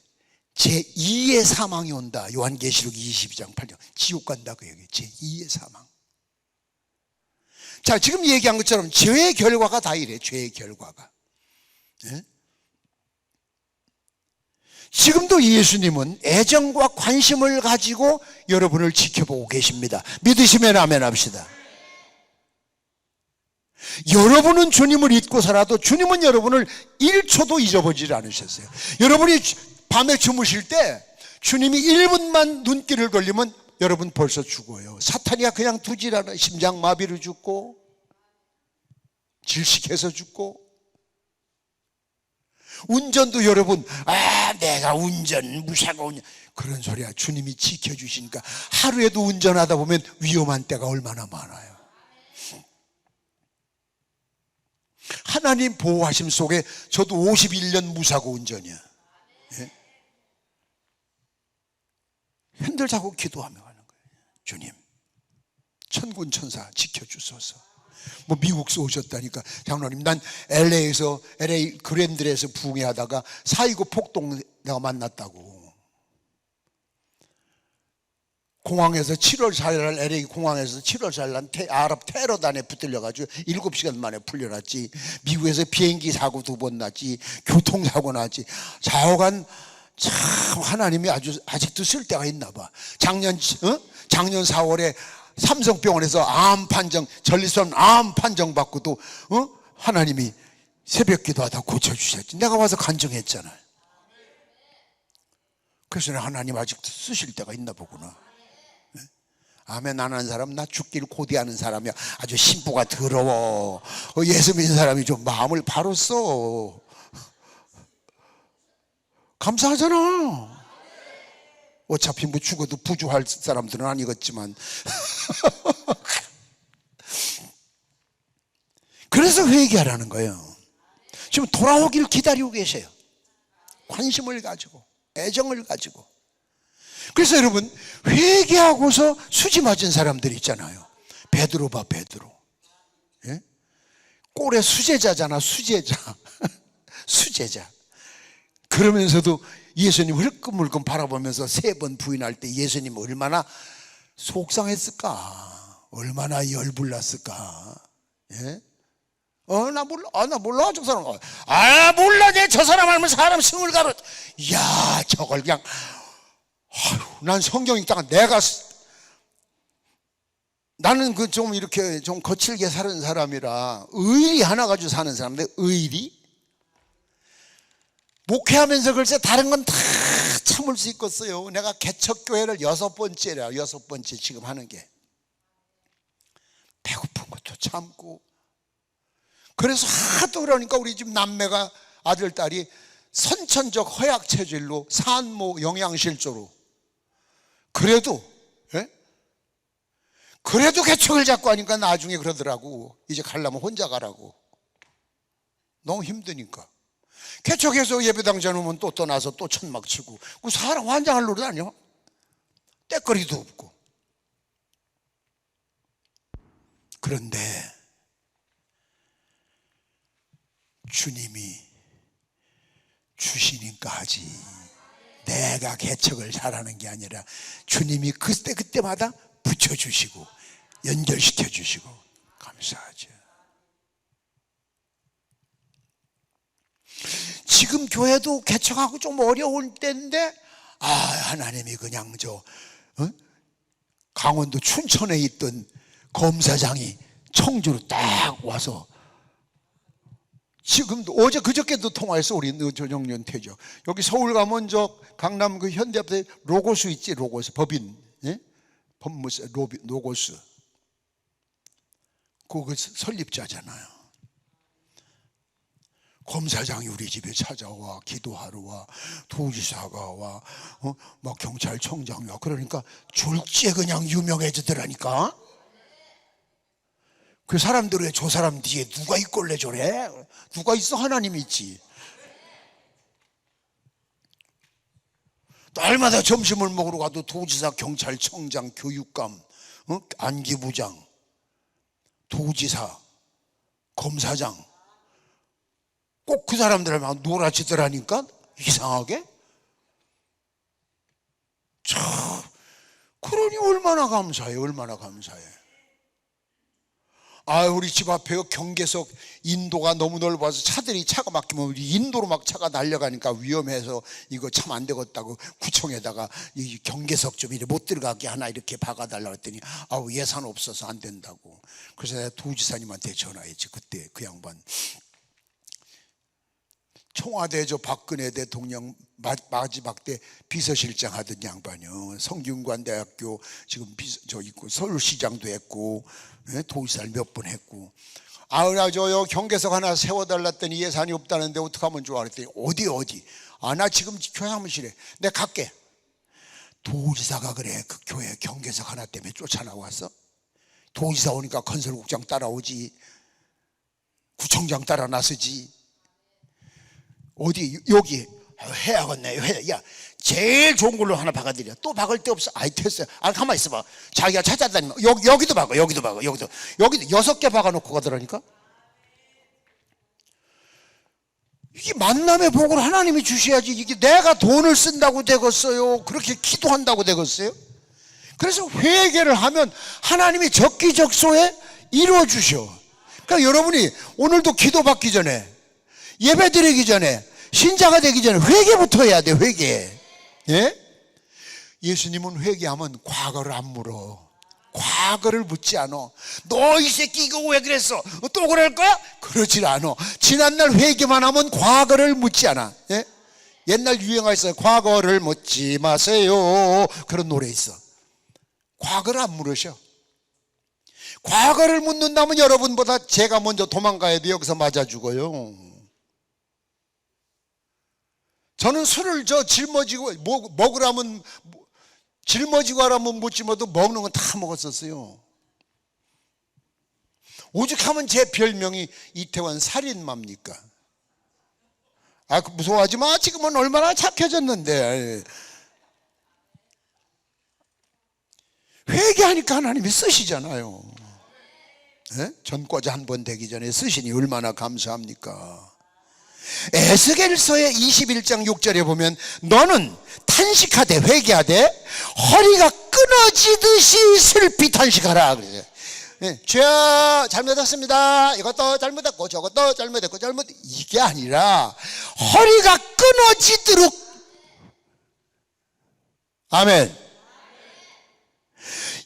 제2의 사망이 온다. 요한계시록 22장 8절. 지옥 간다 그 얘기예요. 제2의 사망. 자, 지금 얘기한 것처럼 죄의 결과가 다 이래. 죄의 결과가. 네? 지금도 예수님은 애정과 관심을 가지고 여러분을 지켜보고 계십니다. 믿으시면 아멘 합시다. 여러분은 주님을 잊고 살아도 주님은 여러분을 1초도 잊어보지 않으셨어요. 여러분이 밤에 주무실 때 주님이 1분만 눈길을 돌리면 여러분 벌써 죽어요. 사탄이야 그냥 두질 않아. 심장마비로 죽고 질식해서 죽고. 운전도 여러분 내가 운전 무사고 그런 소리야. 주님이 지켜주시니까. 하루에도 운전하다 보면 위험한 때가 얼마나 많아요. 하나님 보호하심 속에 저도 51년 무사고 운전이야. 예? 흔들자고 기도하며 가는 거예요. 주님, 천군 천사 지켜주소서. 뭐 미국에서 오셨다니까. 장로님, 난 LA에서 LA 그랜드에서 부흥회하다가 4.29 폭동 내가 만났다고. 공항에서 7월 4일 LA 공항에서 7월 4일 날 아랍 테러단에 붙들려가지고 7시간 만에 풀려났지. 미국에서 비행기 사고 2번 났지. 교통사고 났지. 좌우간 참 하나님이 아직도 쓸 때가 있나 봐. 작년 4월에 삼성병원에서 암 판정, 전립선 암 판정 받고도 하나님이 새벽 기도하다 고쳐주셨지. 내가 와서 간증했잖아요. 그래서 하나님 아직도 쓰실 때가 있나 보구나. 아멘 안 하는 사람, 나 죽기를 고대하는 사람이야. 아주 신부가 더러워. 예수 믿는 사람이 좀 마음을 바로 써. 감사하잖아. 어차피 뭐 죽어도 부주할 사람들은 아니겠지만. 그래서 회개하라는 거예요. 지금 돌아오기를 기다리고 계세요. 관심을 가지고, 애정을 가지고. 그래서 여러분, 회개하고서 수지 맞은 사람들 있잖아요. 베드로 봐, 베드로. 예? 꼴의 수제자잖아, 수제자. 수제자. 그러면서도 예수님 흘끔흘끔 바라보면서 3번 부인할 때 예수님 얼마나 속상했을까, 얼마나 열불났을까. 예? 나 몰라 저 사람. 몰라, 내 저 사람 알면 사람 승을 가로. 야, 저걸 그냥. 난 성경 읽다가 나는 그 좀 이렇게 좀 거칠게 사는 사람이라 의리 하나 가지고 사는 사람인데, 의리? 목회하면서 글쎄 다른 건 다 참을 수 있겠어요. 내가 개척교회를 6번째라, 6번째 지금 하는 게. 배고픈 것도 참고. 그래서 하도 그러니까 우리 집 남매가, 아들, 딸이 선천적 허약 체질로 산모 영양실조로. 그래도 개척을 잡고 하니까 나중에 그러더라고. 이제 가려면 혼자 가라고. 너무 힘드니까. 개척해서 예배당 전우면 또 떠나서 또 천막 치고. 그 사람 환장할 노릇 아니야? 때거리도 없고. 그런데 주님이 주시니까 하지. 내가 개척을 잘하는 게 아니라 주님이 그때마다 붙여주시고 연결시켜주시고. 감사하죠. 지금 교회도 개척하고 좀 어려울 때인데, 하나님이 그냥 강원도 춘천에 있던 검사장이 청주로 딱 와서, 지금도 어제 그저께도 통화했어. 우리 조정련 태죠. 여기 서울 가면 강남 그 현대 앞에 로고스 있지, 로고스 법인, 예? 법무사 로고스. 그거 설립자잖아요. 검사장이 우리 집에 찾아와, 기도하러 와, 도지사가 와, 막 경찰청장이 와. 그러니까 졸지에 그냥 유명해지더라니까. 그 사람들이 저 사람 뒤에 누가 있걸래 저래? 누가 있어? 하나님이 있지. 날마다 점심을 먹으러 가도 도지사, 경찰청장, 교육감, 안기부장, 도지사, 검사장, 꼭 그 사람들만 놀아치더라니까. 이상하게. 참, 그러니 얼마나 감사해, 얼마나 감사해. 우리 집 앞에 경계석 인도가 너무 넓어서 차가 막히면 우리 인도로 막 차가 날려가니까 위험해서 이거 참 안 되겠다고 구청에다가 이 경계석 좀 이렇게 못 들어가게 하나 이렇게 박아달라고 했더니 예산 없어서 안 된다고. 그래서 내가 도지사님한테 전화했지. 그때 그 양반 청와대 박근혜 대통령 마지막 때 비서실장 하던 양반이요. 성균관대학교 지금 있고 서울시장도 했고, 도지사를 몇 번 했고. 나 저 경계석 하나 세워달랐더니 예산이 없다는데 어떡하면 좋아 그랬더니 어디? 나 지금 교회 사무실에 내가 갈게. 도지사가 그래. 그 교회 경계석 하나 때문에 쫓아나왔어. 도지사 오니까 건설국장 따라오지, 구청장 따라 나서지. 어디? 여기 해야겠네. 야, 제일 좋은 걸로 하나 박아드려. 또 박을 데 없어. 아이, 됐어요. 아, 가만히 있어봐. 자기가 찾아다니면 여기도 박아, 여기도 6개 박아놓고 가더라니까. 이게 만남의 복을 하나님이 주셔야지. 이게 내가 돈을 쓴다고 되겠어요? 그렇게 기도한다고 되겠어요? 그래서 회개를 하면 하나님이 적기적소에 이루어주셔. 그러니까 여러분이 오늘도 기도 받기 전에, 예배 드리기 전에, 신자가 되기 전에 회개부터 해야 돼. 회개. 예? 예수님은 회개하면 과거를 안 물어. 과거를 묻지 않아. 너 이 새끼 이거 왜 그랬어? 또 그럴 거야? 그러질 않아. 지난날 회개만 하면 과거를 묻지 않아. 예? 옛날 유행어 있어요. 과거를 묻지 마세요. 그런 노래 있어. 과거를 안 물으셔. 과거를 묻는다면 여러분보다 제가 먼저 도망가야 돼. 여기서 맞아 죽어요. 저는 술을 짊어지고 먹으라면 짊어지고 하라면 묻지 못해도 먹는 건 다 먹었었어요. 오죽하면 제 별명이 이태원 살인마입니까? 아, 무서워하지 마. 지금은 얼마나 착해졌는데. 회개하니까 하나님이 쓰시잖아요. 네? 전과자 한 번 되기 전에 쓰시니 얼마나 감사합니까? 에스겔서의 21장 6절에 보면 너는 탄식하되 회개하되 허리가 끊어지듯이 슬피 탄식하라 그래요. 네, 죄야 잘못했습니다. 이것도 잘못했고 저것도 잘못했고 이게 아니라 허리가 끊어지도록. 아멘.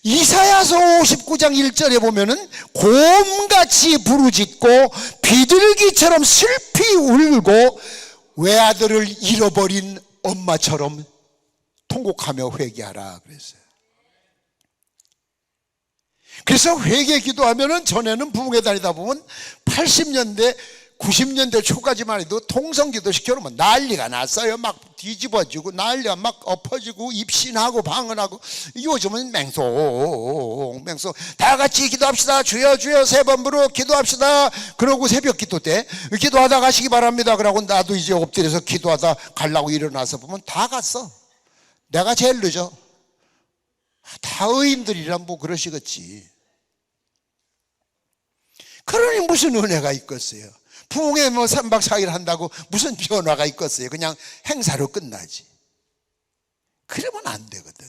이사야서 59장 1절에 보면은 곰같이 부르짖고 비둘기처럼 슬피 울고 외아들을 잃어버린 엄마처럼 통곡하며 회개하라 그랬어요. 그래서 회개 기도하면은 전에는 부흥회 다니다 보면 80년대 90년대 초까지만 해도 통성기도 시켜놓으면 난리가 났어요. 막 뒤집어지고 난리가 막 엎어지고 입신하고 방언하고. 요즘은 맹송 다 같이 기도합시다. 주여 주여 세 번 부르고 기도합시다. 그러고 새벽 기도 때 기도하다 가시기 바랍니다. 그러고 나도 이제 엎드려서 기도하다 가려고 일어나서 보면 다 갔어. 내가 제일 늦어. 다 의인들이란 뭐 그러시겠지. 그러니 무슨 은혜가 있겠어요? 부흥회 뭐 3박 4일 한다고 무슨 변화가 있겠어요? 그냥 행사로 끝나지. 그러면 안 되거든.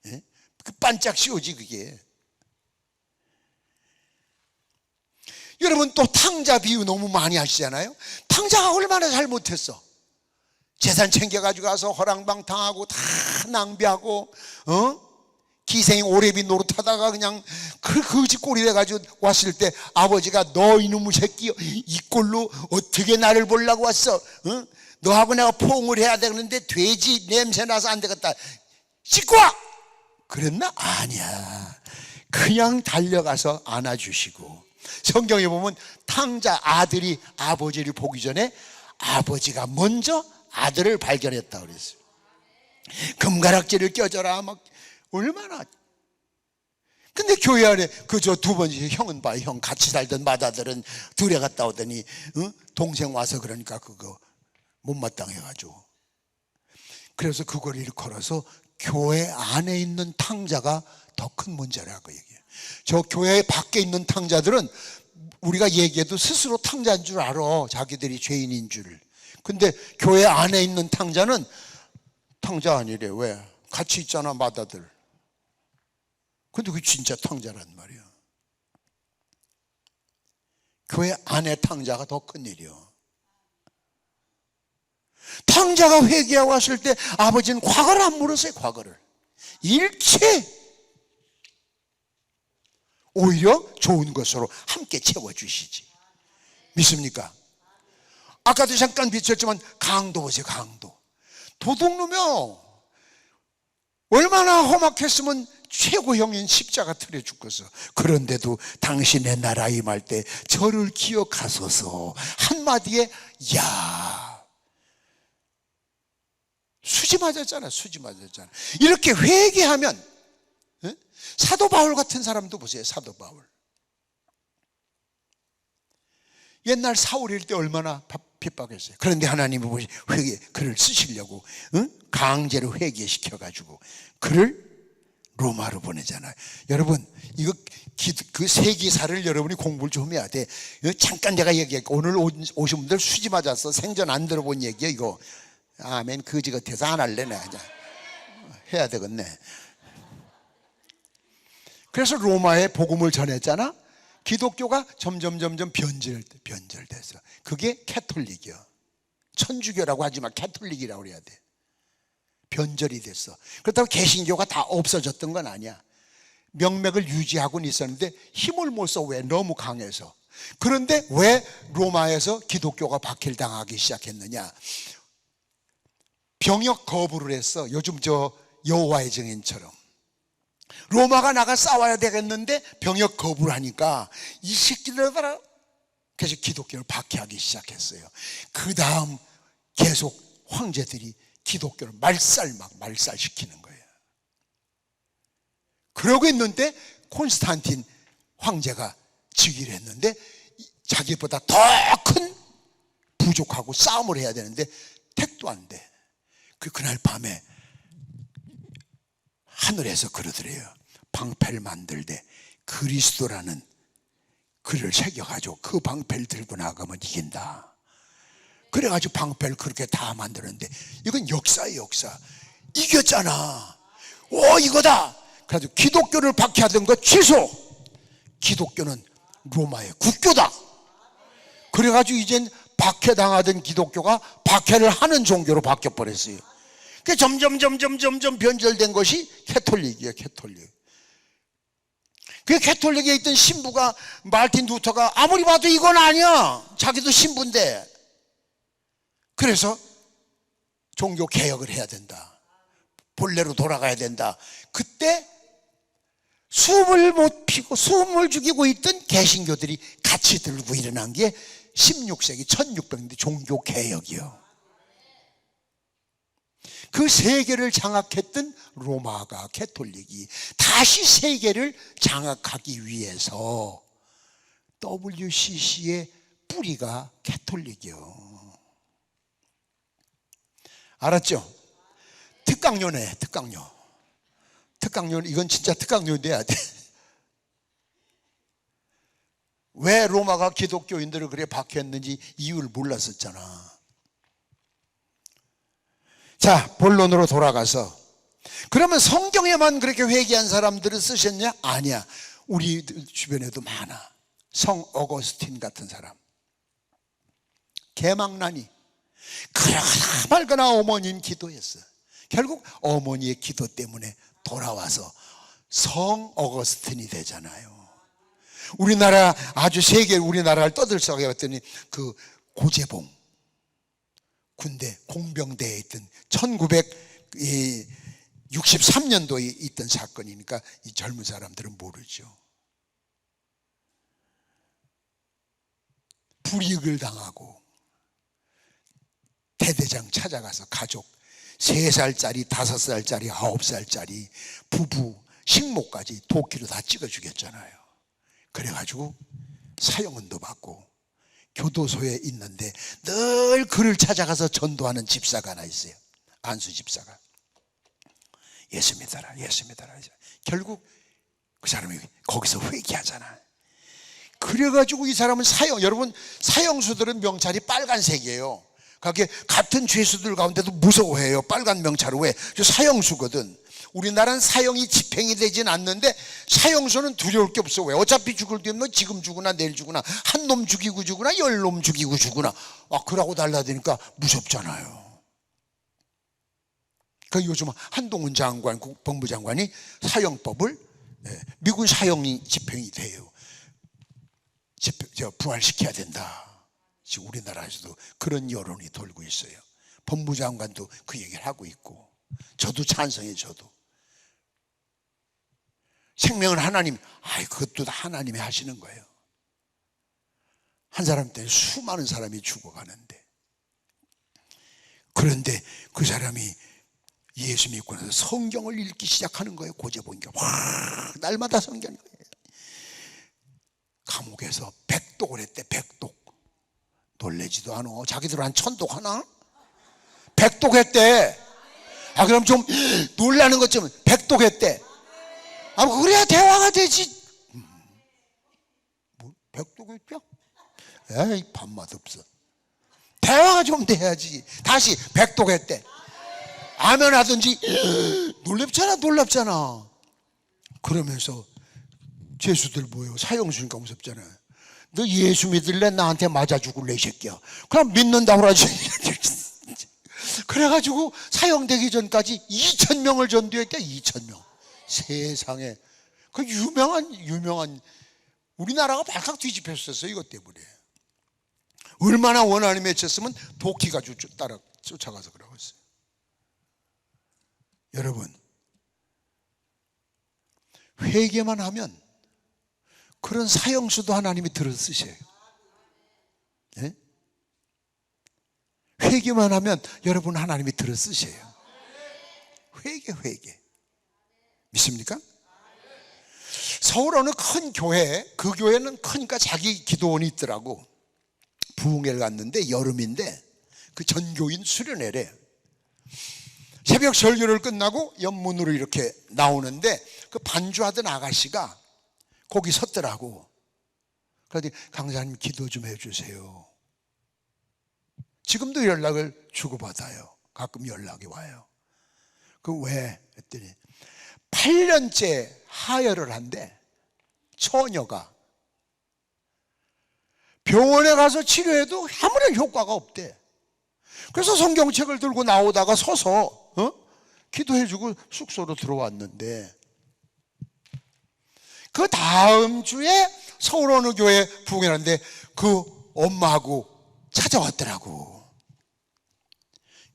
예? 그 반짝 씌우지 그게. 여러분 또 탕자 비유 너무 많이 하시잖아요. 탕자가 얼마나 잘못했어. 재산 챙겨가지고 가서 허랑방탕하고 다 낭비하고 기생 오래비 노릇하다가 그냥 그 거지 꼴이 돼가지고 왔을 때 아버지가 너 이놈의 새끼 이 꼴로 어떻게 나를 보려고 왔어? 너하고 내가 포옹을 해야 되는데 돼지 냄새 나서 안 되겠다. 씻고 와! 그랬나? 아니야. 그냥 달려가서 안아주시고. 성경에 보면 탕자 아들이 아버지를 보기 전에 아버지가 먼저 아들을 발견했다 그랬어요. 금가락지를 껴줘라 막 얼마나. 근데 교회 안에 그저 두 번째 형은 봐. 형 같이 살던 맏아들은 들에 갔다 오더니 동생 와서 그러니까 그거 못마땅해가지고. 그래서 그걸 일컬어서 교회 안에 있는 탕자가 더 큰 문제라고 얘기해요. 저 교회 밖에 있는 탕자들은 우리가 얘기해도 스스로 탕자인 줄 알아. 자기들이 죄인인 줄. 근데 교회 안에 있는 탕자는 탕자 아니래. 왜? 같이 있잖아 맏아들. 근데 그게 진짜 탕자란 말이야. 교회 안에 탕자가 더 큰일이요. 탕자가 회개하고 왔을 때 아버지는 과거를 안 물었어요. 과거를 일체 오히려 좋은 것으로 함께 채워주시지. 믿습니까? 아까도 잠깐 비쳤지만 강도 보세요. 강도 도둑놈이요. 얼마나 험악했으면 최고형인 십자가 틀에 죽겠어. 그런데도 당신의 나라 임할 때 저를 기억하소서 한마디에 야 수지 맞았잖아. 수지 맞았잖아. 이렇게 회개하면 사도 바울 같은 사람도 보세요. 사도 바울 옛날 사울일 때 얼마나 핍박했어요. 그런데 하나님이 회개 그를 쓰시려고 강제로 회개시켜가지고 그를 로마로 보내잖아요. 여러분 이거 그 세기사를 여러분이 공부를 좀 해야 돼. 잠깐 내가 얘기할게. 오늘 오신 분들 수지 맞았어. 생전 안 들어본 얘기야 이거. 아멘. 거지 같아서 안 할래 나. 해야 되겠네. 그래서 로마에 복음을 전했잖아. 기독교가 점점 변절됐어. 그게 캐톨릭이야. 천주교라고 하지만 캐톨릭이라고 그래야 돼. 변절이 됐어. 그렇다고 개신교가 다 없어졌던 건 아니야. 명맥을 유지하고는 있었는데 힘을 못 써. 왜? 너무 강해서. 그런데 왜 로마에서 기독교가 박해당하기 시작했느냐? 병역 거부를 했어. 요즘 저 여호와의 증인처럼 로마가 나가 싸워야 되겠는데 병역 거부를 하니까 이 새끼들아, 그래서 기독교를 박해하기 시작했어요. 그 다음 계속 황제들이 기독교를 말살시키는 거예요. 그러고 있는데 콘스탄틴 황제가 즉위를 했는데 자기보다 더 큰 부족하고 싸움을 해야 되는데 택도 안 돼. 그날 밤에 하늘에서 그러더래요. 방패를 만들 때 그리스도라는 글을 새겨가지고 그 방패를 들고 나가면 이긴다. 그래가지고 방패를 그렇게 다 만드는데 이건 역사예요. 역사. 이겼잖아. 오 이거다. 그래가지고 기독교를 박해하던 거 취소. 기독교는 로마의 국교다. 그래가지고 이젠 박해당하던 기독교가 박해를 하는 종교로 바뀌어버렸어요. 그 점점 변절된 것이 캐톨릭이에요. 캐톨릭. 그 캐톨릭에 있던 신부가 마르틴 루터가 아무리 봐도 이건 아니야. 자기도 신부인데. 그래서 종교 개혁을 해야 된다. 본래로 돌아가야 된다. 그때 숨을 못 피고 숨을 죽이고 있던 개신교들이 같이 들고 일어난 게 16세기 1600년대 종교 개혁이요. 그 세계를 장악했던 로마가 캐톨릭이 다시 세계를 장악하기 위해서 WCC의 뿌리가 캐톨릭이요. 알았죠? 특강료네. 특강료 이건 진짜 특강료 내야 돼. 왜 로마가 기독교인들을 그렇게 박해했는지 이유를 몰랐었잖아. 자, 본론으로 돌아가서 그러면 성경에만 그렇게 회개한 사람들을 쓰셨냐? 아니야. 우리 주변에도 많아. 성 어거스틴 같은 사람. 개망나니 그러나 말거나 어머니는 기도했어. 결국 어머니의 기도 때문에 돌아와서 성 어거스틴이 되잖아요. 우리나라 아주 세계 우리나라를 떠들썩하게 했더니 그 고재봉 군대 공병대에 있던 1963년도에 있던 사건이니까 이 젊은 사람들은 모르죠. 불이익을 당하고 대대장 찾아가서 가족 3살짜리 5살짜리 9살짜리 부부 식모까지 도끼로 다 찍어 죽였잖아요. 그래가지고 사형은도 받고 교도소에 있는데 늘 그를 찾아가서 전도하는 집사가 하나 있어요. 안수 집사가. 예수 믿어라. 결국 그 사람이 거기서 회개하잖아. 그래가지고 이 사람은 여러분 사형수들은 명찰이 빨간색이에요. 그게 같은 죄수들 가운데도 무서워해요. 빨간 명찰을. 왜? 사형수거든. 우리나라는 사형이 집행이 되진 않는데 사형수는 두려울 게 없어. 왜? 어차피 죽을 때면 지금 죽으나 내일 죽으나 한 놈 죽이고 죽으나 10놈 죽이고 죽으나 그러고 달라드니까 무섭잖아요. 그 요즘 한동훈 장관 국방부 장관이 사형법을 미군 사형이 집행이 돼요. 부활시켜야 된다. 지금 우리나라에서도 그런 여론이 돌고 있어요. 법무장관도 그 얘기를 하고 있고 저도 찬성해요. 저도 생명은 하나님, 그것도 하나님이 하시는 거예요. 한 사람 때문에 수많은 사람이 죽어가는데, 그런데 그 사람이 예수 믿고 나서 성경을 읽기 시작하는 거예요. 고재보니까 날마다 성경을. 감옥에서 백독을 했대. 백독. 놀래지도 않아. 자기들 한 천독 하나? 백독 했대. 아, 그럼 좀 놀라는 것 좀 백독 했대. 아, 그래야 대화가 되지. 뭐, 백독 했죠? 에이, 밥맛 없어. 대화가 좀 돼야지. 다시 백독 했대. 아멘 하든지. 놀랍잖아. 그러면서 죄수들 뭐예요? 사형수니까 무섭잖아요. 너 예수 믿을래? 나한테 맞아 죽을래 이 새끼야. 그럼 믿는다고 하지. 그래가지고 사형되기 전까지 2,000명을 전도했대. 2,000명. 세상에. 그 유명한 우리나라가 발칵 뒤집혔었어요. 이것 때문에. 얼마나 원한이 맺혔으면 도끼가 따라 쫓아가서 그러고 있어요. 여러분, 회개만 하면 그런 사형수도 하나님이 들어 쓰셔요. 네? 회개만 하면 여러분 하나님이 들어 쓰셔요. 회개. 믿습니까? 서울 어느 큰 교회, 그 교회는 크니까 자기 기도원이 있더라고. 부흥회를 갔는데 여름인데 그 전교인 수련회래. 새벽 설교를 끝나고 옆문으로 이렇게 나오는데 그 반주하던 아가씨가 거기 섰더라고. 그러더니 강사님 기도 좀 해주세요. 지금도 연락을 주고받아요. 가끔 연락이 와요. 그 왜? 했더니 8년째 하혈을 한대. 처녀가 병원에 가서 치료해도 아무런 효과가 없대. 그래서 성경책을 들고 나오다가 서서 기도해주고 숙소로 들어왔는데 그 다음 주에 서울 어느 교회 부흥회하는데 그 엄마하고 찾아왔더라고.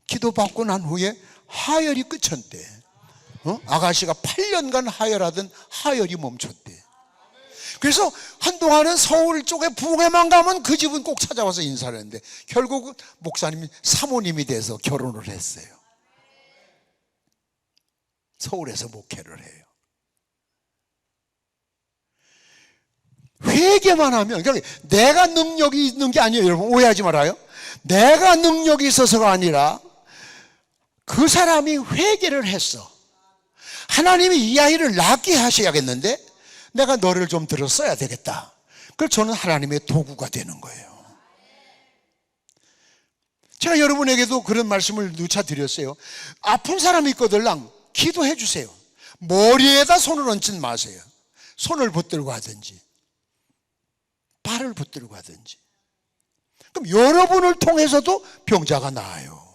기도받고 난 후에 하혈이 끝쳤대. 아가씨가 8년간 하혈하던 하혈이 멈췄대. 그래서 한동안은 서울 쪽에 부흥회만 가면 그 집은 꼭 찾아와서 인사를 했는데 결국은 목사님이 사모님이 돼서 결혼을 했어요. 서울에서 목회를 해요. 회개만 하면, 그러니까 내가 능력이 있는 게 아니에요. 여러분 오해하지 말아요. 내가 능력이 있어서가 아니라 그 사람이 회개를 했어. 하나님이 이 아이를 낳게 하셔야겠는데 내가 너를 좀 들었어야 되겠다. 그래서 저는 하나님의 도구가 되는 거예요. 제가 여러분에게도 그런 말씀을 누차 드렸어요. 아픈 사람이 있거들랑 기도해 주세요. 머리에다 손을 얹지 마세요. 손을 붙들고 하든지 발을 붙들고 하든지. 그럼 여러분을 통해서도 병자가 나아요.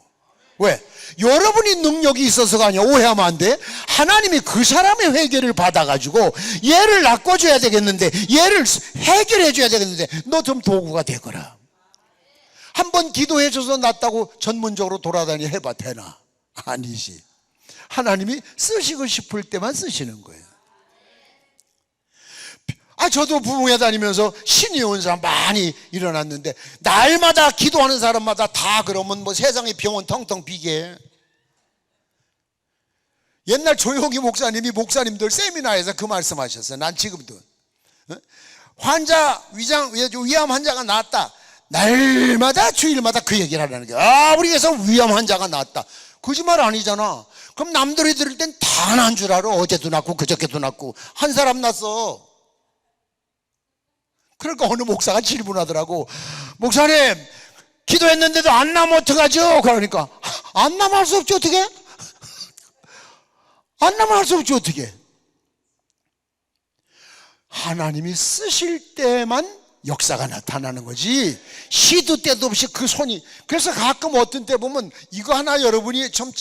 왜? 여러분이 능력이 있어서가 아니야. 오해하면 안 돼. 하나님이 그 사람의 회개를 받아가지고 얘를 낚아줘야 되겠는데, 얘를 해결해 줘야 되겠는데 너 좀 도구가 되거라. 한번 기도해줘서 낫다고 전문적으로 돌아다니 해봐 되나? 아니지. 하나님이 쓰시고 싶을 때만 쓰시는 거예요. 저도 부흥회 다니면서 신이 온 사람 많이 일어났는데 날마다 기도하는 사람마다 다 그러면 뭐 세상에 병원 텅텅 비게. 옛날 조용히 목사님들 세미나에서 그 말씀하셨어요. 난 지금도 환자 위암 환자가 나왔다. 날마다 주일마다 그 얘기를 하라는 거야. 우리 교회에서 위암 환자가 나왔다. 거짓말 아니잖아. 그럼 남들이 들을 땐 다 난 줄 알아. 어제도 났고 그저께도 났고 한 사람 났어. 그러니까 어느 목사가 질문하더라고. 목사님 기도했는데도 안 나면 어떡하죠? 그러니까 안 나면 할 수 없지 어떻게? 안 나면 할 수 없지 어떻게? 하나님이 쓰실 때만 역사가 나타나는 거지 시도 때도 없이 그 손이. 그래서 가끔 어떤 때 보면 이거 하나 여러분이 참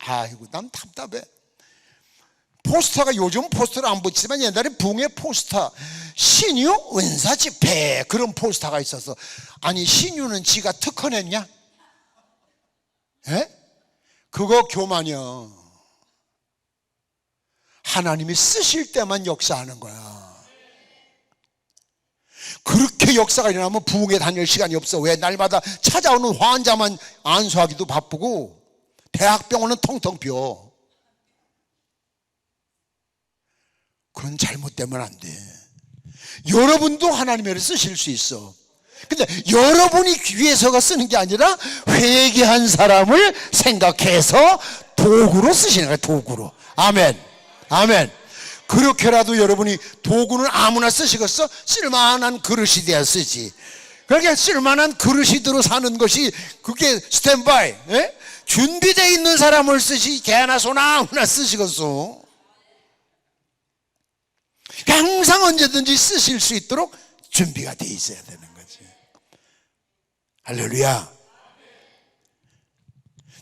아이고 난 답답해. 포스터가 요즘 포스터를 안 붙이지만 옛날에 붕의 포스터 신유 은사 집회 그런 포스터가 있어서 아니 신유는 지가 특허냈냐? 에? 그거 교만이야. 하나님이 쓰실 때만 역사하는 거야. 그렇게 역사가 일어나면 부흥에 다닐 시간이 없어. 왜? 날마다 찾아오는 환자만 안수하기도 바쁘고 대학병원은 텅텅 비어. 그건 잘못되면 안 돼. 여러분도 하나님의 일을 쓰실 수 있어. 근데 여러분이 위해서가 쓰는 게 아니라 회개한 사람을 생각해서 도구로 쓰시는 거예요. 도구로. 아멘. 아멘. 그렇게라도 여러분이 도구는 아무나 쓰시겠어? 쓸만한 그릇이 돼야 쓰지. 그러니까 쓸만한 그릇이대로 사는 것이 그게 스탠바이, 예? 준비되어 있는 사람을 쓰시. 개나 소나 아무나 쓰시겠어. 항상 언제든지 쓰실 수 있도록 준비가 돼 있어야 되는 거지. 할렐루야.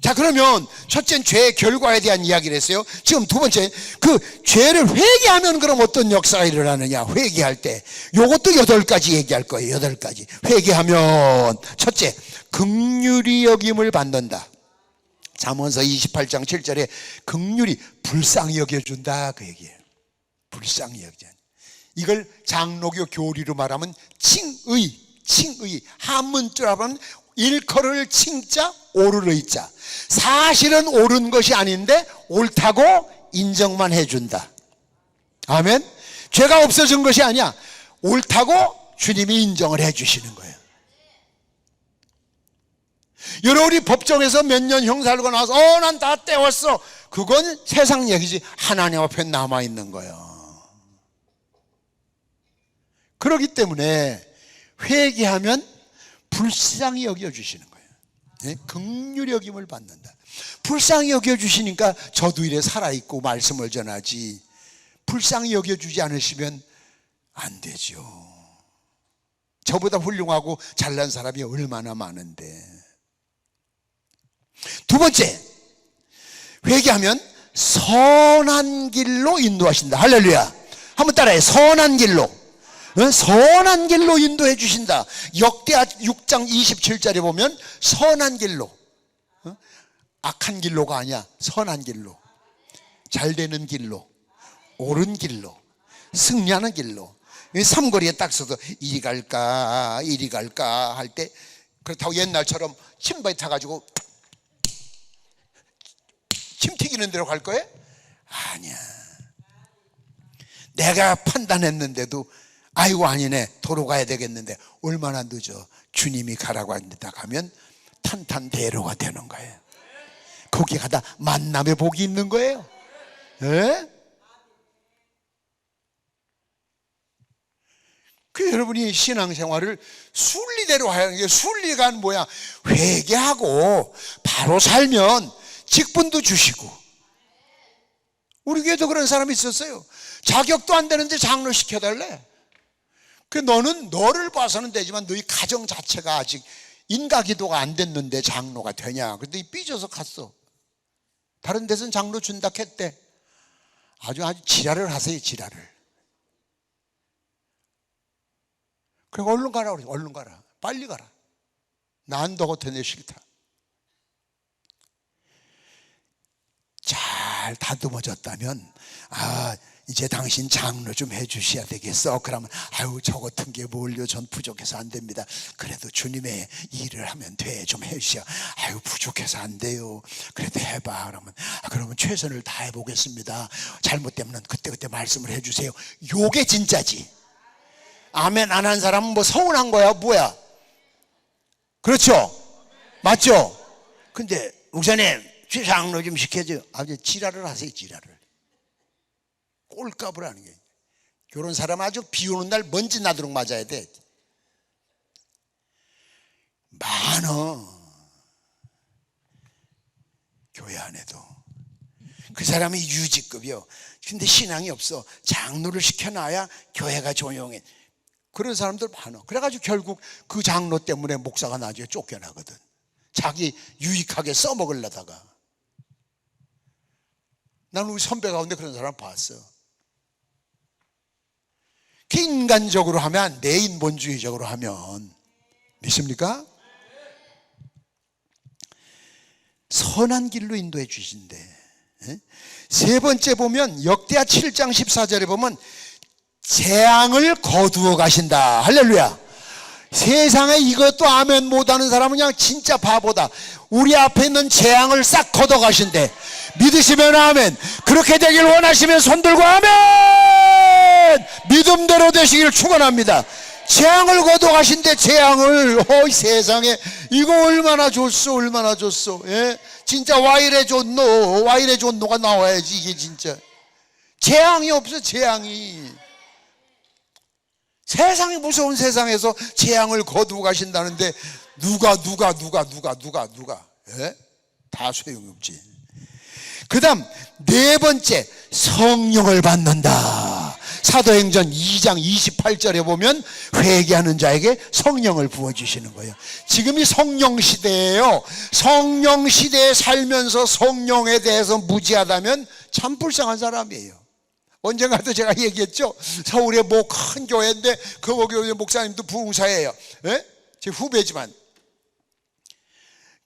자, 그러면 첫째는 죄의 결과에 대한 이야기를 했어요. 지금 두 번째, 그 죄를 회개하면 그럼 어떤 역사가 일어나느냐. 회개할 때 요것도 8가지 얘기할 거예요. 8가지. 회개하면 첫째, 긍휼히 여김을 받는다. 잠언서 28장 7절에 긍휼히 불쌍히 여겨준다, 그 얘기예요. 불쌍히 여기자. 이걸 장로교 교리로 말하면 칭의. 한문조로 하면 일컬을 칭자, 옳을 의자. 사실은 옳은 것이 아닌데 옳다고 인정만 해준다. 아멘. 죄가 없어진 것이 아니야. 옳다고 주님이 인정을 해주시는 거예요. 여러분이 법정에서 몇 년 형사하고 나와서 난 다 때웠어. 그건 세상 얘기지. 하나님 앞에 남아있는 거예요. 그렇기 때문에 회개하면 불쌍히 여겨주시는 거예요. 네? 긍휼히 여김을 받는다. 불쌍히 여겨주시니까 저도 이래 살아있고 말씀을 전하지. 불쌍히 여겨주지 않으시면 안 되죠. 저보다 훌륭하고 잘난 사람이 얼마나 많은데. 두 번째, 회개하면 선한 길로 인도하신다. 할렐루야. 한번 따라해. 선한 길로. 선한 길로 인도해 주신다. 역대하 6장 27절에 보면 선한 길로, 악한 길로가 아니야. 선한 길로, 잘 되는 길로, 옳은 길로, 승리하는 길로. 삼거리에 딱 서서 이리 갈까 이리 갈까 할 때, 그렇다고 옛날처럼 침바에 타가지고 침 튀기는 대로 갈 거예요? 아니야. 내가 판단했는데도 아이고 아니네, 도로 가야 되겠는데 얼마나 늦어. 주님이 가라고 한다 가면 탄탄대로가 되는 거예요. 거기 가다 만남의 복이 있는 거예요. 예? 그 여러분이 신앙생활을 순리대로 하는 게, 순리가 뭐야? 회개하고 바로 살면 직분도 주시고. 우리 교회도 그런 사람이 있었어요. 자격도 안 되는데 장로 시켜달래. 그 너는 너를 봐서는 되지만 너희 가정 자체가 아직 인가기도가 안 됐는데 장로가 되냐. 근데 삐져서 갔어. 다른 데서는 장로 준다 했대. 아주 지랄을 하세요. 지랄을. 그래, 얼른 가라 그래. 얼른 가라. 빨리 가라. 난 너 같은 애 싫다. 잘 다듬어졌다면 이제 당신 장로 좀 해주셔야 되겠어. 그러면 아유 저 같은 게 뭘요, 전 부족해서 안 됩니다. 그래도 주님의 일을 하면 돼. 좀 해주셔. 아유 부족해서 안 돼요. 그래도 해봐. 그러면 그러면 최선을 다해 보겠습니다. 잘못되면 그때그때 말씀을 해주세요. 요게 진짜지. 아멘 안 한 사람은 뭐 서운한 거야 뭐야. 그렇죠? 맞죠? 근데 목사님 장로 좀 시켜줘요. 아주 지랄을 하세요. 지랄을. 꼴값을 하는 게. 그런 사람 아주 비 오는 날 먼지 나도록 맞아야 돼. 많어. 교회 안에도. 그 사람이 유지급이요. 근데 신앙이 없어. 장로를 시켜놔야 교회가 조용해. 그런 사람들 많아. 그래가지고 결국 그 장로 때문에 목사가 나중에 쫓겨나거든. 자기 유익하게 써먹으려다가. 나는 우리 선배 가운데 그런 사람 봤어. 인간적으로 하면, 내 인본주의적으로 하면 믿습니까? 선한 길로 인도해 주신대. 세 번째 보면 역대하 7장 14절에 보면 재앙을 거두어 가신다. 할렐루야. 세상에 이것도 아멘 못하는 사람은 그냥 진짜 바보다. 우리 앞에 있는 재앙을 싹 걷어 가신대. 믿으시면 아멘. 그렇게 되길 원하시면 손들고 아멘. 믿음대로 되시기를 축원합니다. 재앙을 거둬가신대. 재앙을. 어이 세상에, 이거 얼마나 좋소, 얼마나 좋소. 예? 진짜 와이래 좋노, 와이래 좋노가 나와야지. 이게 진짜 재앙이 없어. 재앙이. 세상이 무서운 세상에서 재앙을 거두고 가신다는데 누가 예? 다 소용이 없지. 그 다음 네 번째, 성령을 받는다. 사도행전 2장 28절에 보면 회개하는 자에게 성령을 부어주시는 거예요. 지금이 성령 시대예요. 성령 시대에 살면서 성령에 대해서 무지하다면 참 불쌍한 사람이에요. 언젠가도 제가 얘기했죠. 서울에 뭐 큰 교회인데 그 교회 목사님도 부흥사예요. 예? 제 후배지만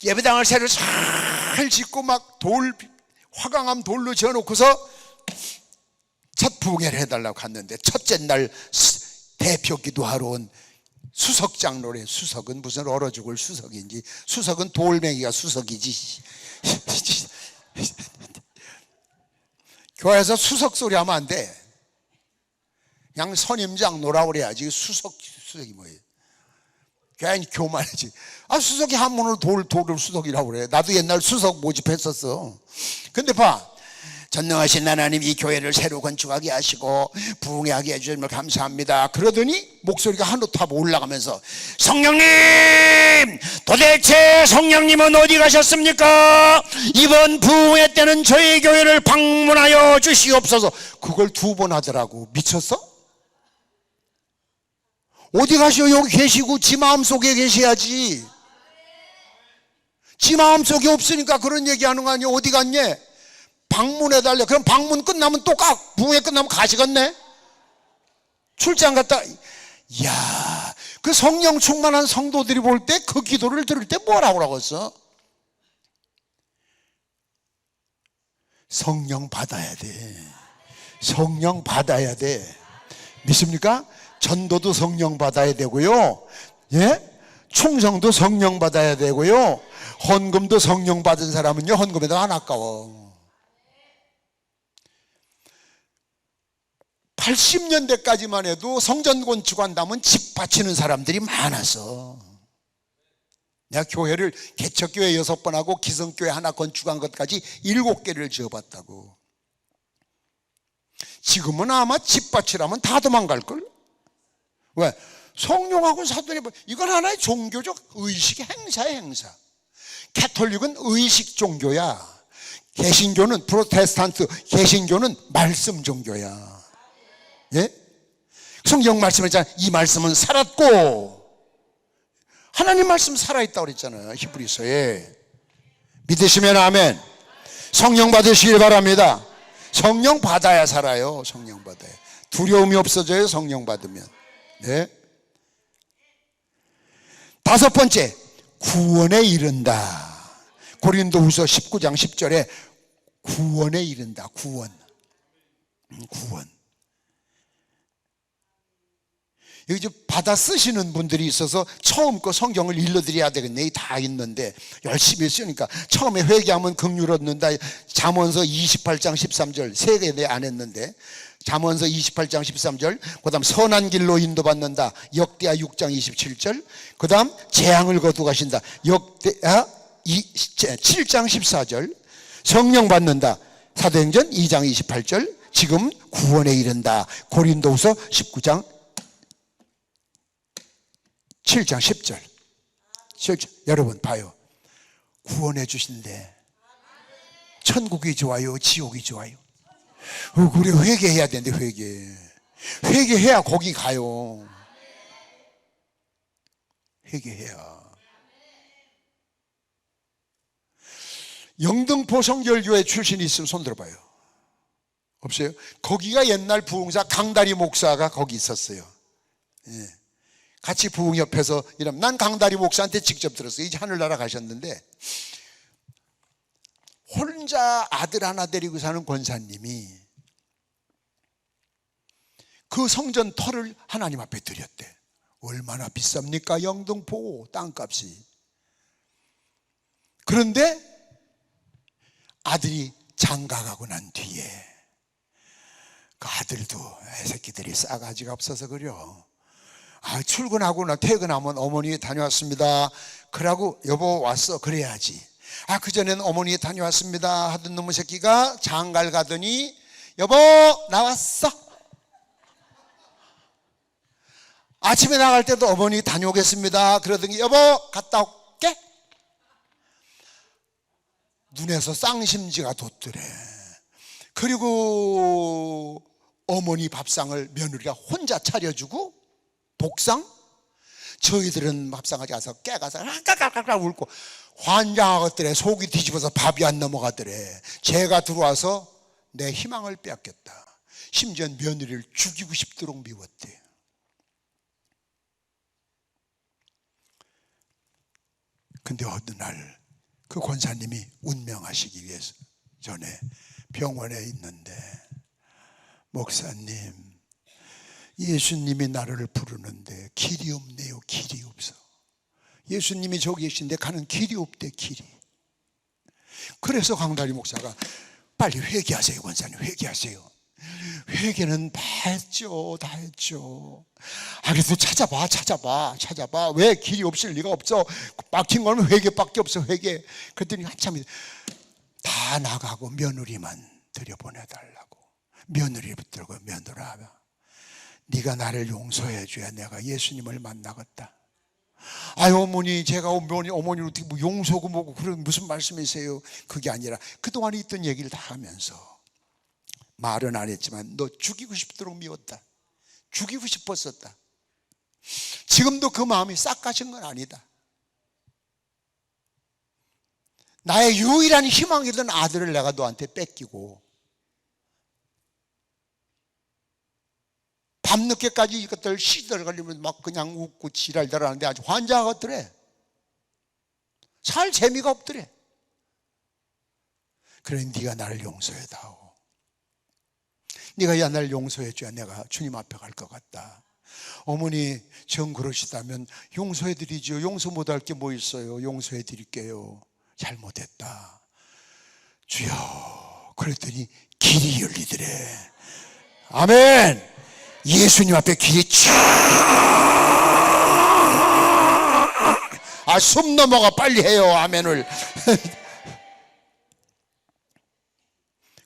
예배당을 새로 잘 짓고 막 화강암 돌로 지어놓고서 첫 부흥회를 해달라고 갔는데 첫째 날 대표 기도하러 온 수석 장로래. 수석은 무슨 얼어 죽을 수석인지, 수석은 돌멩이가 수석이지. 교회에서 수석 소리 하면 안 돼. 그냥 선임장로라고 그래야지. 수석이 뭐예요? 괜히 교만이지. 아, 수석이 한문으로 돌을 수석이라고 그래. 나도 옛날 수석 모집했었어. 근데 봐, 전능하신 하나님 이 교회를 새로 건축하게 하시고 부흥하게 해주시면 감사합니다. 그러더니 목소리가 한 옥타브 올라가면서 성령님, 도대체 성령님은 어디 가셨습니까? 이번 부흥회 때는 저희 교회를 방문하여 주시옵소서. 그걸 2번 하더라고. 미쳤어? 어디 가시오? 여기 계시고 지 마음속에 계셔야지. 지 마음속에 없으니까 그런 얘기하는 거 아니야. 어디 갔니? 방문해달래. 그럼 방문 끝나면 또 부흥회 끝나면 가시겠네? 출장 갔다. 이야, 그 성령 충만한 성도들이 볼 때 그 기도를 들을 때 뭐라고 그러겠어? 성령 받아야 돼. 성령 받아야 돼. 믿습니까? 전도도 성령 받아야 되고요. 예? 충성도 성령 받아야 되고요. 헌금도 성령 받은 사람은요, 헌금에도 안 아까워. 80년대까지만 해도 성전 건축한다면 집 바치는 사람들이 많았어. 내가 교회를 개척교회 6번 하고 기성교회 하나 건축한 것까지 7개를 지어봤다고. 지금은 아마 집 바치라면 다 도망갈걸? 왜? 성령하고 사도니, 이건 하나의 종교적 의식의 행사야, 행사. 캐톨릭은 의식 종교야. 개신교는, 프로테스탄트 개신교는 말씀 종교야. 예? 성경 말씀을 했잖아요. 이 말씀은 살았고, 하나님 말씀 살아있다고 그랬잖아요, 히브리서에. 믿으시면 아멘. 성령 받으시길 바랍니다. 성령 받아야 살아요. 성령 받아야. 두려움이 없어져요, 성령 받으면. 네. 5번째, 구원에 이른다. 고린도후서 19장 10절에 구원에 이른다. 구원. 여기 좀 받아 쓰시는 분들이 있어서 처음 거 성경을 일러드려야 되겠네. 다 있는데 열심히 쓰니까 처음에 회개하면 긍휼 얻는다. 잠언서 28장 13절 3개 내 안 했는데, 잠언서 28장 13절, 그 다음 선한 길로 인도받는다. 역대하 6장 27절, 그 다음 재앙을 거두고 가신다. 역대하 7장 14절, 성령 받는다. 사도행전 2장 28절, 지금 구원에 이른다. 고린도후서 19장 7장 10절. 여러분 봐요. 구원해 주신대. 천국이 좋아요, 지옥이 좋아요? 우리 회개해야 되는데. 회개해야 거기 가요. 회개해야. 영등포 성결교회 출신이 있으면 손 들어봐요. 없어요? 거기가 옛날 부흥사 강다리 목사가 거기 있었어요. 예. 같이 부흥협회에서 이러면, 난 강다리 목사한테 직접 들었어요. 이제 하늘나라 가셨는데, 혼자 아들 하나 데리고 사는 권사님이 그 성전 터를 하나님 앞에 드렸대. 얼마나 비쌉니까? 영등포 땅값이. 그런데 아들이 장가가고 난 뒤에 그 아들도 애새끼들이 싸가지가 없어서 그래요. 출근하고 퇴근하면 어머니 다녀왔습니다 그러고 여보 왔어 그래야지. 그전에는 어머니 다녀왔습니다 하던 놈의 새끼가 장가를 가더니 여보 나왔어. 아침에 나갈 때도 어머니 다녀오겠습니다 그러더니 여보 갔다 올게. 눈에서 쌍심지가 돋더래. 그리고 어머니 밥상을 며느리가 혼자 차려주고 복상? 저희들은 밥상 가서 깨가서 깍깍깍깍 울고 환장하겠더래. 속이 뒤집어서 밥이 안 넘어가더래. 제가 들어와서 내 희망을 빼앗겼다. 심지어 며느리를 죽이고 싶도록 미웠대. 근데 어느 날 그 권사님이 운명하시기 위해서 전에 병원에 있는데 목사님 예수님이 나를 부르는데 길이 없네요. 길이 없어. 예수님이 저기 계신데 가는 길이 없대. 길이. 그래서 강다리 목사가 빨리 회개하세요. 권사님 회개하세요. 회개는 다 했죠. 다 했죠. 그래서 찾아봐. 왜 길이 없을 리가 없어. 막힌 거는 회개밖에 없어. 회개. 그랬더니 한참 다 나가고 며느리만 들여보내달라고. 며느리부터 며느라 네가 나를 용서해 줘야 내가 예수님을 만나겠다. 어머니 제가 어머니를 어떻게 뭐 용서고 뭐고 그런 무슨 말씀이세요. 그게 아니라 그동안에 있던 얘기를 다 하면서 말은 안 했지만 너 죽이고 싶도록 미웠다. 죽이고 싶었었다. 지금도 그 마음이 싹 가신 건 아니다. 나의 유일한 희망이던 아들을 내가 너한테 뺏기고 밤늦게까지 이것들 시들거리면서 막 그냥 웃고 지랄들 하는데 아주 환장하겠더래. 살 재미가 없더래. 그래 네가 나를 용서해다오. 네가 나를 용서해줘야 내가 주님 앞에 갈 것 같다. 어머니 정 그러시다면 용서해드리죠. 용서 못할 게 뭐 있어요. 용서해드릴게요. 잘못했다. 주여. 그랬더니 길이 열리더래. 아멘. 예수님 앞에 길이 쫙. 숨 넘어가 빨리 해요. 아멘을.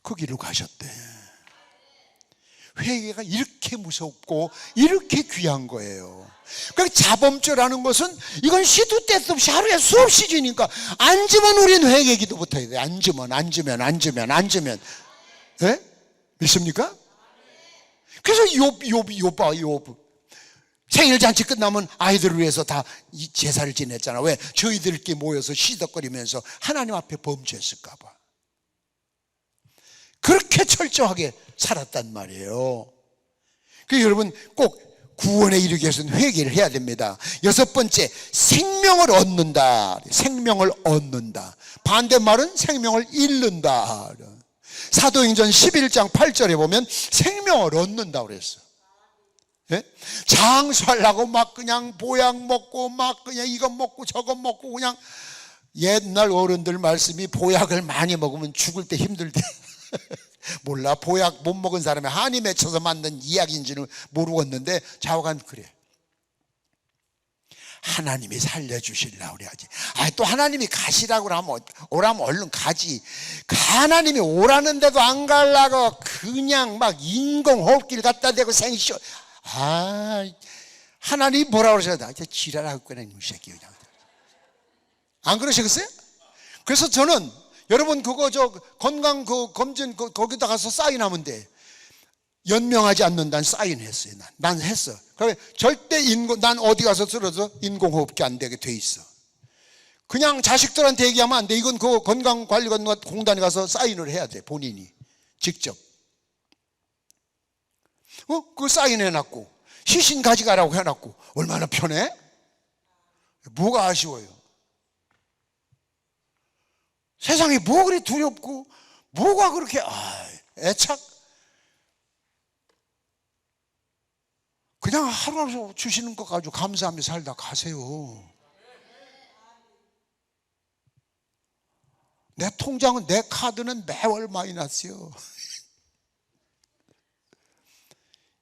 그 길로 가셨대. 회개가 이렇게 무섭고 이렇게 귀한 거예요. 그러니까 자범죄라는 것은 이건 시도 때도 없이 하루에 수없이 지니까 앉으면 우리는 회개 기도부터 해야 돼. 앉으면 네? 믿습니까? 그래서 욥 생일잔치 끝나면 아이들을 위해서 다 제사를 지냈잖아. 왜? 저희들끼리 모여서 시덕거리면서 하나님 앞에 범죄했을까 봐. 그렇게 철저하게 살았단 말이에요. 그래서 여러분 꼭 구원에 이르기 위해서는 회개를 해야 됩니다. 6번째, 생명을 얻는다. 생명을 얻는다. 반대말은 생명을 잃는다. 사도행전 11장 8절에 보면 생명을 얻는다 그랬어. 네? 장수하려고 막 그냥 보약 먹고 막 그냥 이것 먹고 저것 먹고 그냥 옛날 어른들 말씀이 보약을 많이 먹으면 죽을 때 힘들 때 몰라. 보약 못 먹은 사람이 한이 맺혀서 만든 이야기인지는 모르겠는데 좌우간 그래. 하나님이 살려주시려고 그래야지. 또 하나님이 가시라고 하면 오라면 얼른 가지. 하나님이 오라는데도 안 가려고 그냥 막 인공호흡기를 갖다 대고 생쇼. 하나님이 뭐라고 그러셔야 돼. 지랄하고 그냥 이 새끼 그냥. 안 그러시겠어요? 그래서 저는 여러분 그거 건강 검진 거기다 가서 사인하면 돼. 연명하지 않는다는 사인했어요. 난 했어. 그래 절대 난 어디 가서 쓰러져 인공호흡기 안 되게 돼 있어. 그냥 자식들한테 얘기하면 안 돼. 이건 그 건강관리공단에 가서 사인을 해야 돼. 본인이 직접. 그 사인해놨고 시신 가져가라고 해놨고 얼마나 편해? 뭐가 아쉬워요? 세상에 뭐 그리 두렵고 뭐가 그렇게 애착. 그냥 하루하루 주시는 것 가지고 감사하며 살다 가세요. 내 통장은 내 카드는 매월 마이너스요.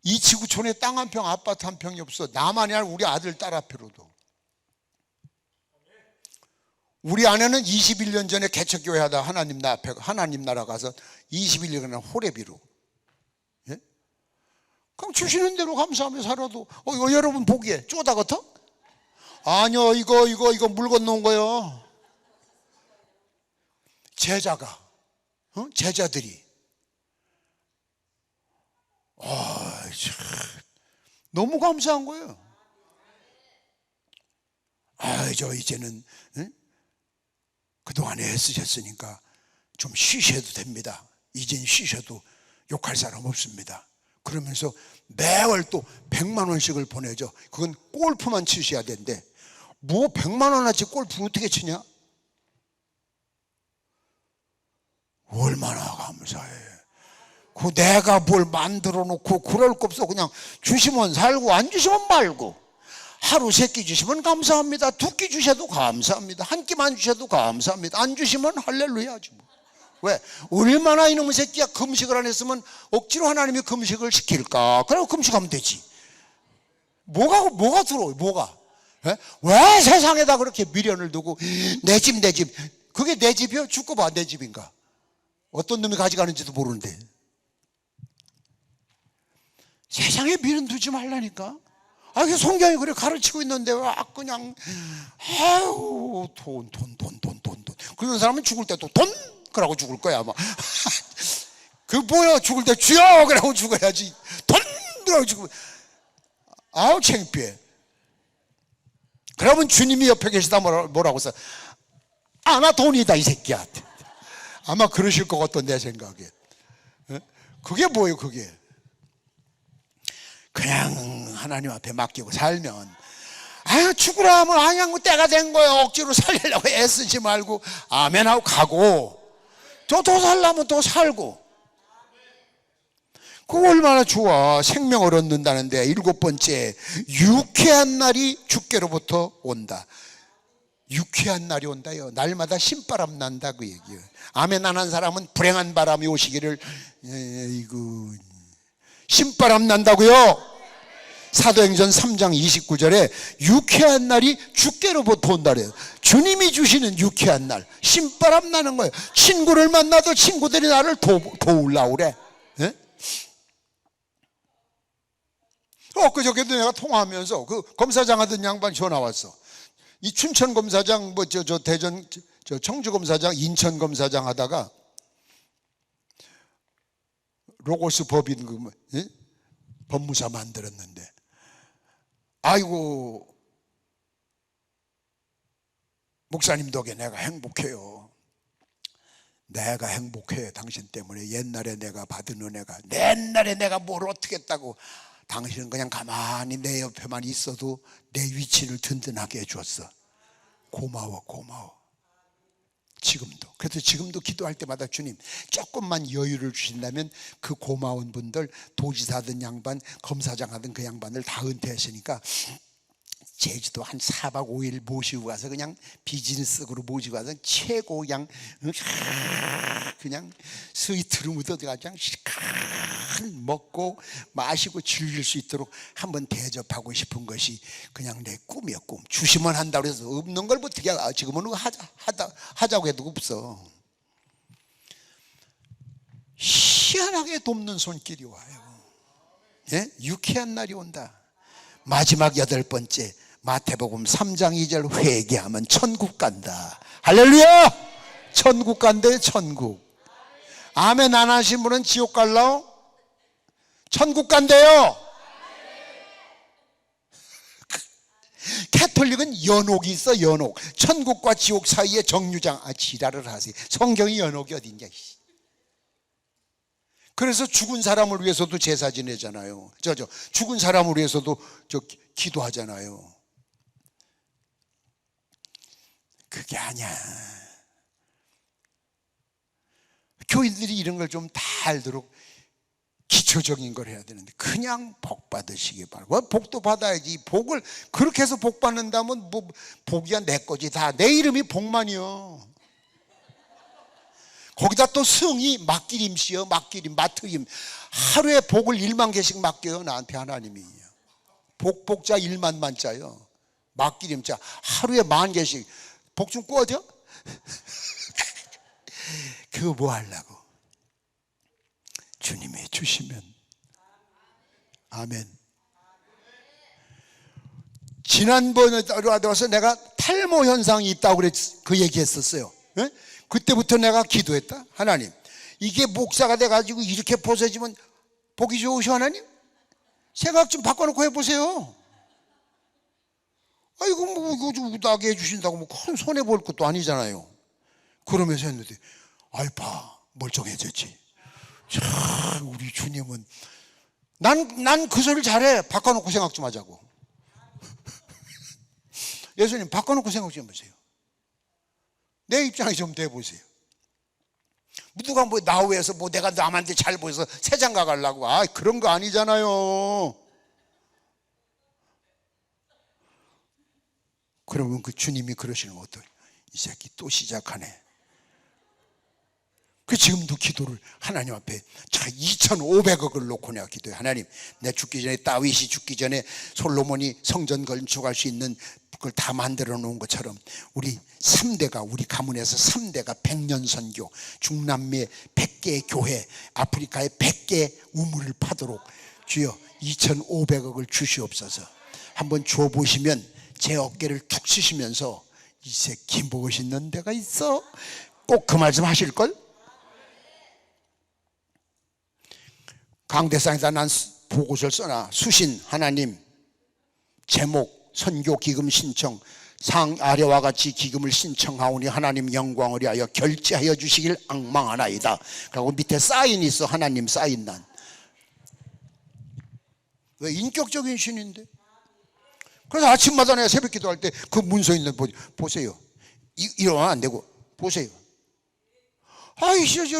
이 지구촌에 땅 한 평, 아파트 한 평이 없어. 나만이 아니라 우리 아들, 딸 앞으로도. 우리 아내는 21년 전에 개척교회 하다 하나님 나라 가서 21년간 호레비로. 예? 그럼 주시는 대로 감사하며 살아도 이거 여러분 보기에 쪼다 같아? 아니요, 이거 물 건너온 거요. 제자가, 제자들이 너무 감사한 거예요. 저 이제는 그동안에 애쓰셨으니까 좀 쉬셔도 됩니다. 이젠 쉬셔도 욕할 사람 없습니다. 그러면서 매월 또 100만 원씩을 보내죠. 그건 골프만 치셔야 되는데 뭐 100만 원어치 골프 어떻게 치냐? 얼마나 감사해. 그 내가 뭘 만들어 놓고 그럴 거 없어. 그냥 주시면 살고 안 주시면 말고. 하루 3끼 주시면 감사합니다. 2끼 주셔도 감사합니다. 1끼만 주셔도 감사합니다. 안 주시면 할렐루야지 뭐. 왜? 얼마나 이놈의 새끼야 금식을 안 했으면 억지로 하나님이 금식을 시킬까? 그럼 금식하면 되지. 뭐가 들어요? 뭐가? 왜 세상에다 그렇게 미련을 두고 내 집 그게 내 집이요? 죽고 봐. 내 집인가? 어떤 놈이 가져가는지도 모르는데. 세상에 미련 두지 말라니까. 그 성경이 그래 가르치고 있는데 왜 그냥 돈. 그런 사람은 죽을 때 또 돈 그러고 죽을 거야 아마. 그 뭐야 죽을 때 주여 그러고 죽어야지. 돈 그러고 죽으면 창피해. 그러면 주님이 옆에 계시다 뭐라고 써? 나 돈이다 이 새끼야. 아마 그러실 것 같던 내 생각에. 그게 뭐예요 그게? 그냥 하나님 앞에 맡기고 살면 죽으라 하면 그냥 뭐 때가 된 거예요. 억지로 살리려고 애쓰지 말고 아멘하고 가고 더 살려면 더 살고. 그거 얼마나 좋아. 생명을 얻는다는데 7번째 유쾌한 날이 주께로부터 온다. 유쾌한 날이 온다요. 날마다 신바람 난다 그 얘기예요. 아멘 안 한 사람은 불행한 바람이 오시기를 신바람 난다고요. 사도행전 3장 29절에 유쾌한 날이 주께로부터 온다래요. 주님이 주시는 유쾌한 날, 신바람 나는 거예요. 친구를 만나도 친구들이 나를 도우려고 그래. 그저께도 내가 통화하면서 그 검사장 하던 양반 전화 왔어. 이 춘천 검사장 대전 청주 검사장 인천 검사장 하다가 로고스 법인 법무사 만들었는데 아이고 목사님 덕에 내가 행복해요. 내가 행복해. 당신 때문에 옛날에 내가 받은 은혜가 옛날에 내가 뭘 어떻게 했다고. 당신은 그냥 가만히 내 옆에만 있어도 내 위치를 든든하게 해줬어. 고마워. 지금도. 그래서 지금도 기도할 때마다 주님 조금만 여유를 주신다면 그 고마운 분들 도지사 하던 양반 검사장 하던 그 양반을 다 은퇴했으니까 제주도 한 4박 5일 모시고 가서 그냥 비즈니스로 모시고 가서 최고 그냥 스위트로 묻어가지고 그냥 실컷 먹고 마시고 즐길 수 있도록 한번 대접하고 싶은 것이 그냥 내 꿈이야. 꿈. 주시면 한다고 해서 없는 걸 어떻게 지금은 하자고 해도 없어. 희한하게 돕는 손길이 와요. 유쾌한 날이 온다. 마지막 8번째 마태복음 3장 2절 회개하면 천국 간다. 할렐루야. 천국 간대. 천국. 아멘 안 하신 분은 지옥 갈라오? 천국 간대요. 캐톨릭은 연옥이 있어. 연옥. 천국과 지옥 사이에 정류장. 지랄을 하세요. 성경이 연옥이 어딨냐. 그래서 죽은 사람을 위해서도 제사 지내잖아요. 죽은 사람을 위해서도 기도하잖아요. 그게 아니야. 교인들이 이런 걸 좀 다 알도록 기초적인 걸 해야 되는데 그냥 복 받으시기 바라고. 복도 받아야지. 복을 그렇게 해서 복 받는다면 뭐 복이야 내 거지. 다 내 이름이 복만이요. 거기다 또 성이 맡기림씨요. 맡기림, 맡으림. 하루에 복을 1만 개씩 맡겨요. 나한테 하나님이. 복자 1만 만자요. 맡기림자. 하루에 10,000개씩. 복 좀 구워져? 그거 뭐 하려고? 주님이 주시면. 아멘. 지난번에 와서 내가 탈모 현상이 있다고 그 얘기했었어요. 네? 그때부터 내가 기도했다. 하나님, 이게 목사가 돼가지고 이렇게 벗어지면 보기 좋으셔 하나님? 생각 좀 바꿔놓고 해보세요. 아이고 뭐 이거 좀 나게 해주신다고 뭐 큰 손해 볼 것도 아니잖아요. 그러면서 했는데 봐 멀쩡해졌지. 참 우리 주님은 난 그 소리를 잘해. 바꿔놓고 생각 좀 하자고. 예수님 바꿔놓고 생각 좀 해보세요. 내 입장에 좀 돼보세요. 누가 뭐 나 위해서 뭐 내가 남한테 잘 보여서 새 장가 가려고. 그런 거 아니잖아요. 그러면 그 주님이 그러시는 것도 이 새끼 또 시작하네. 그 지금도 기도를 하나님 앞에 2,500억을 놓고 내가 기도해. 하나님, 내 죽기 전에 다윗이 죽기 전에 솔로몬이 성전 건축할 수 있는 그걸 다 만들어 놓은 것처럼 우리 3대가 우리 가문에서 3대가 100년 선교, 중남미의 100개의 교회, 아프리카의 100개의 우물을 파도록 주여 2,500억을 주시옵소서. 한번 줘보시면 제 어깨를 툭 치시면서 이 새끼 멋있는 데가 있어. 꼭 그 말씀 하실걸? 강대상에다 난 보고서를 써놔. 수신 하나님 제목 선교 기금 신청 상 아래와 같이 기금을 신청하오니 하나님 영광을 위하여 결제하여 주시길 앙망하나이다. 그리고 밑에 사인이 있어. 하나님 사인 난. 왜? 인격적인 신인데. 그래서 아침마다 내가 새벽 기도할 때 그 문서 있는 보세요. 이러면 안 되고 보세요.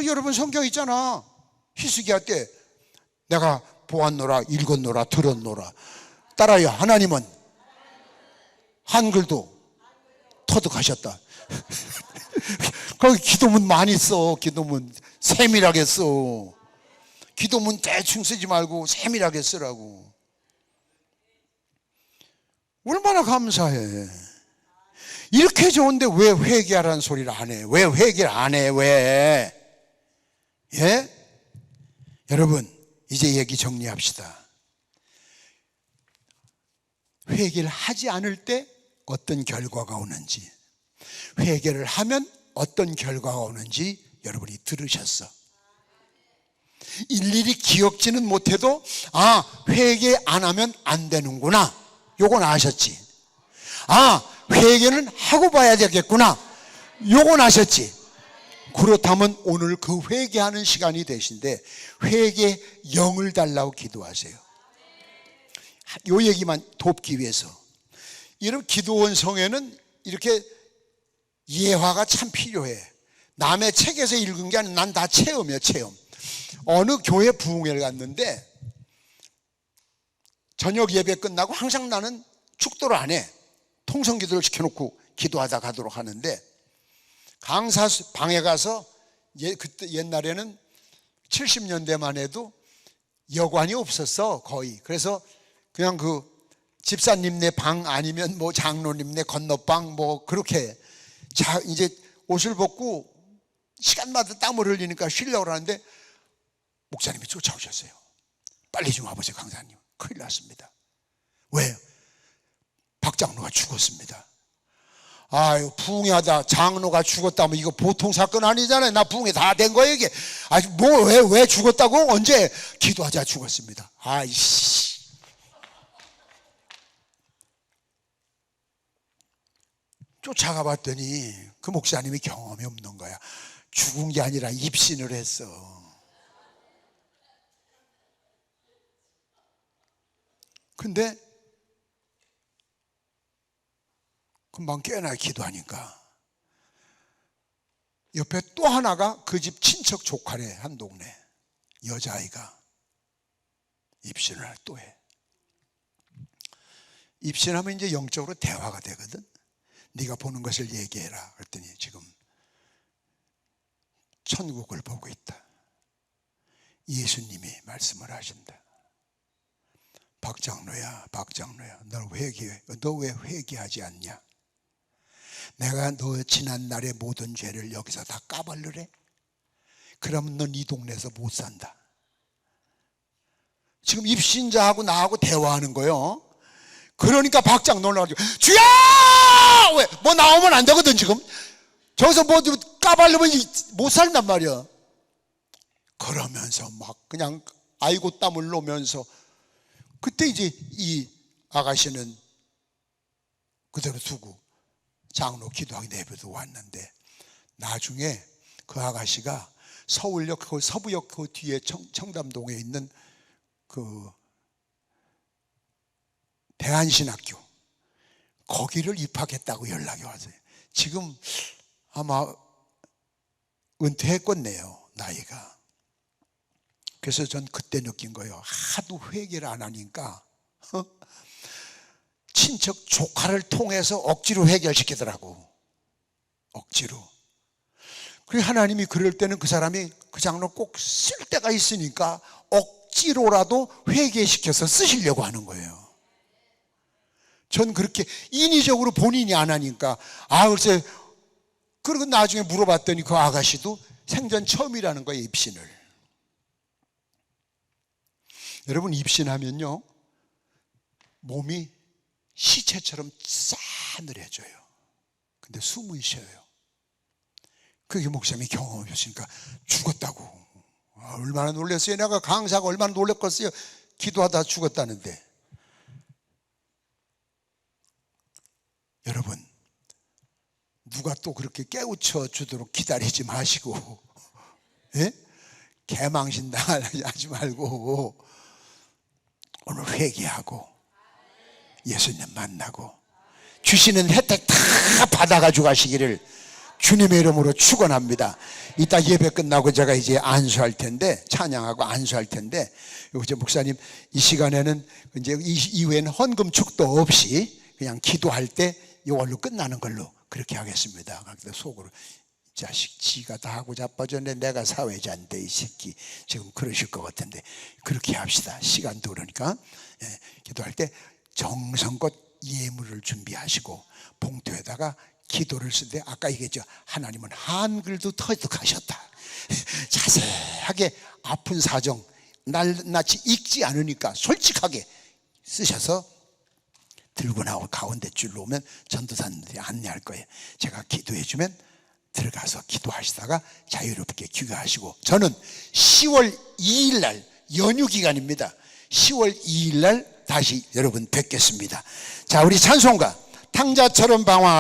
여러분 성경 있잖아. 희스기야 때 내가 보았노라, 읽었노라, 들었노라. 따라요. 하나님은 한글도 터득하셨다. 거기 기도문 많이 써. 기도문 세밀하게 써. 기도문 대충 쓰지 말고 세밀하게 쓰라고. 얼마나 감사해. 이렇게 좋은데 왜 회개하라는 소리를 안 해? 왜 회개를 안 해? 왜? 예? 여러분 이제 얘기 정리합시다. 회개를 하지 않을 때 어떤 결과가 오는지, 회개를 하면 어떤 결과가 오는지 여러분이 들으셨어. 일일이 기억지는 못해도 회개 안 하면 안 되는구나. 요건 아셨지? 회개는 하고 봐야 되겠구나. 요건 아셨지? 그렇다면 오늘 그 회개하는 시간이 되신데 회개 영을 달라고 기도하세요. 요 얘기만 돕기 위해서. 이런 기도원 성에는 이렇게 예화가 참 필요해. 남의 책에서 읽은 게 아니라 난 다 체험이야. 체험. 어느 교회 부흥회를 갔는데 저녁 예배 끝나고 항상 나는 축도를 안 해. 통성기도를 시켜놓고 기도하다 가도록 하는데 강사 방에 가서 그때 옛날에는 70년대만 해도 여관이 없었어. 거의. 그래서 그냥 그 집사님네 방 아니면 뭐 장로님네 건너방 뭐 그렇게 이제 옷을 벗고 시간마다 땀을 흘리니까 쉬려고 하는데 목사님이 쫓아오셨어요. 빨리 좀 와보세요. 강사님 큰일 났습니다. 왜요? 박 장로가 죽었습니다. 부흥회하다 장로가 죽었다면 이거 보통 사건 아니잖아요. 나 부흥회 다 된 거예요 이게. 왜 죽었다고? 언제? 기도하자 죽었습니다. 아이씨. 쫓아가 봤더니 그 목사님이 경험이 없는 거야. 죽은 게 아니라 입신을 했어. 근데 금방 깨어나 기도하니까 옆에 또 하나가 그 집 친척 조카래. 한 동네 여자아이가 입신을 또 해. 입신하면 이제 영적으로 대화가 되거든. 네가 보는 것을 얘기해라. 그랬더니 지금 천국을 보고 있다. 예수님이 말씀을 하신다. 박장로야, 박장로야, 너 왜 회개하지 않냐? 내가 너 지난날의 모든 죄를 여기서 다 까발르래? 그러면 넌 이 동네에서 못 산다. 지금 입신자하고 나하고 대화하는 거예요. 그러니까 박장 놀라가지고 주야! 왜? 뭐 나오면 안 되거든. 지금 저기서 뭐 까발르면 못 산단 말이야. 그러면서 막 그냥 아이고 땀을 놓으면서, 그때 이제 이 아가씨는 그대로 두고 장로 기도하기 내버려 왔는데, 나중에 그 아가씨가 서울역 그 서부역 그 뒤에 청담동에 있는 그 대한신학교, 거기를 입학했다고 연락이 왔어요. 지금 아마 은퇴했겠네요, 나이가. 그래서 전 그때 느낀 거예요. 하도 회개를 안 하니까 친척 조카를 통해서 억지로 해결시키더라고. 억지로. 그리고 하나님이 그럴 때는 그 사람이 그 장로 꼭 쓸 때가 있으니까 억지로라도 회개시켜서 쓰시려고 하는 거예요. 전 그렇게 인위적으로 본인이 안 하니까, 글쎄. 그리고 나중에 물어봤더니 그 아가씨도 생전 처음이라는 거예요, 입신을. 여러분, 입신하면요 몸이 시체처럼 싸늘해져요. 근데 숨은 쉬어요. 그게 목사님이 경험하셨으니까 죽었다고. 얼마나 놀랐어요. 내가 강사가 얼마나 놀랐겠어요. 기도하다 죽었다는데. 여러분, 누가 또 그렇게 깨우쳐 주도록 기다리지 마시고, 예? 개망신 당하지 말고 오늘 회개하고 예수님 만나고 주시는 혜택 다 받아가지고 가시기를 주님의 이름으로 축원합니다. 이따 예배 끝나고 제가 이제 안수할 텐데, 찬양하고 안수할 텐데, 이제 목사님 이 시간에는 이제 이후에는 헌금 축도 없이 그냥 기도할 때 이걸로 끝나는 걸로 그렇게 하겠습니다. 속으로 이 자식 지가 다 하고 자빠졌네, 내가 사회자인데 이 새끼, 지금 그러실 것 같은데 그렇게 합시다. 시간도 그러니까. 기도할 때 정성껏 예물을 준비하시고 봉투에다가 기도를 쓸 때 아까 얘기했죠. 하나님은 한글도 터득하셨다. 자세하게 아픈 사정 낱낱이 읽지 않으니까 솔직하게 쓰셔서 들고 나오고 가운데 줄로 오면 전도사님들이 안내할 거예요. 제가 기도해 주면 들어가서 기도하시다가 자유롭게 귀가하시고, 저는 10월 2일 날 연휴 기간입니다. 10월 2일 날 다시 여러분 뵙겠습니다. 자, 우리 찬송가 탕자처럼 방황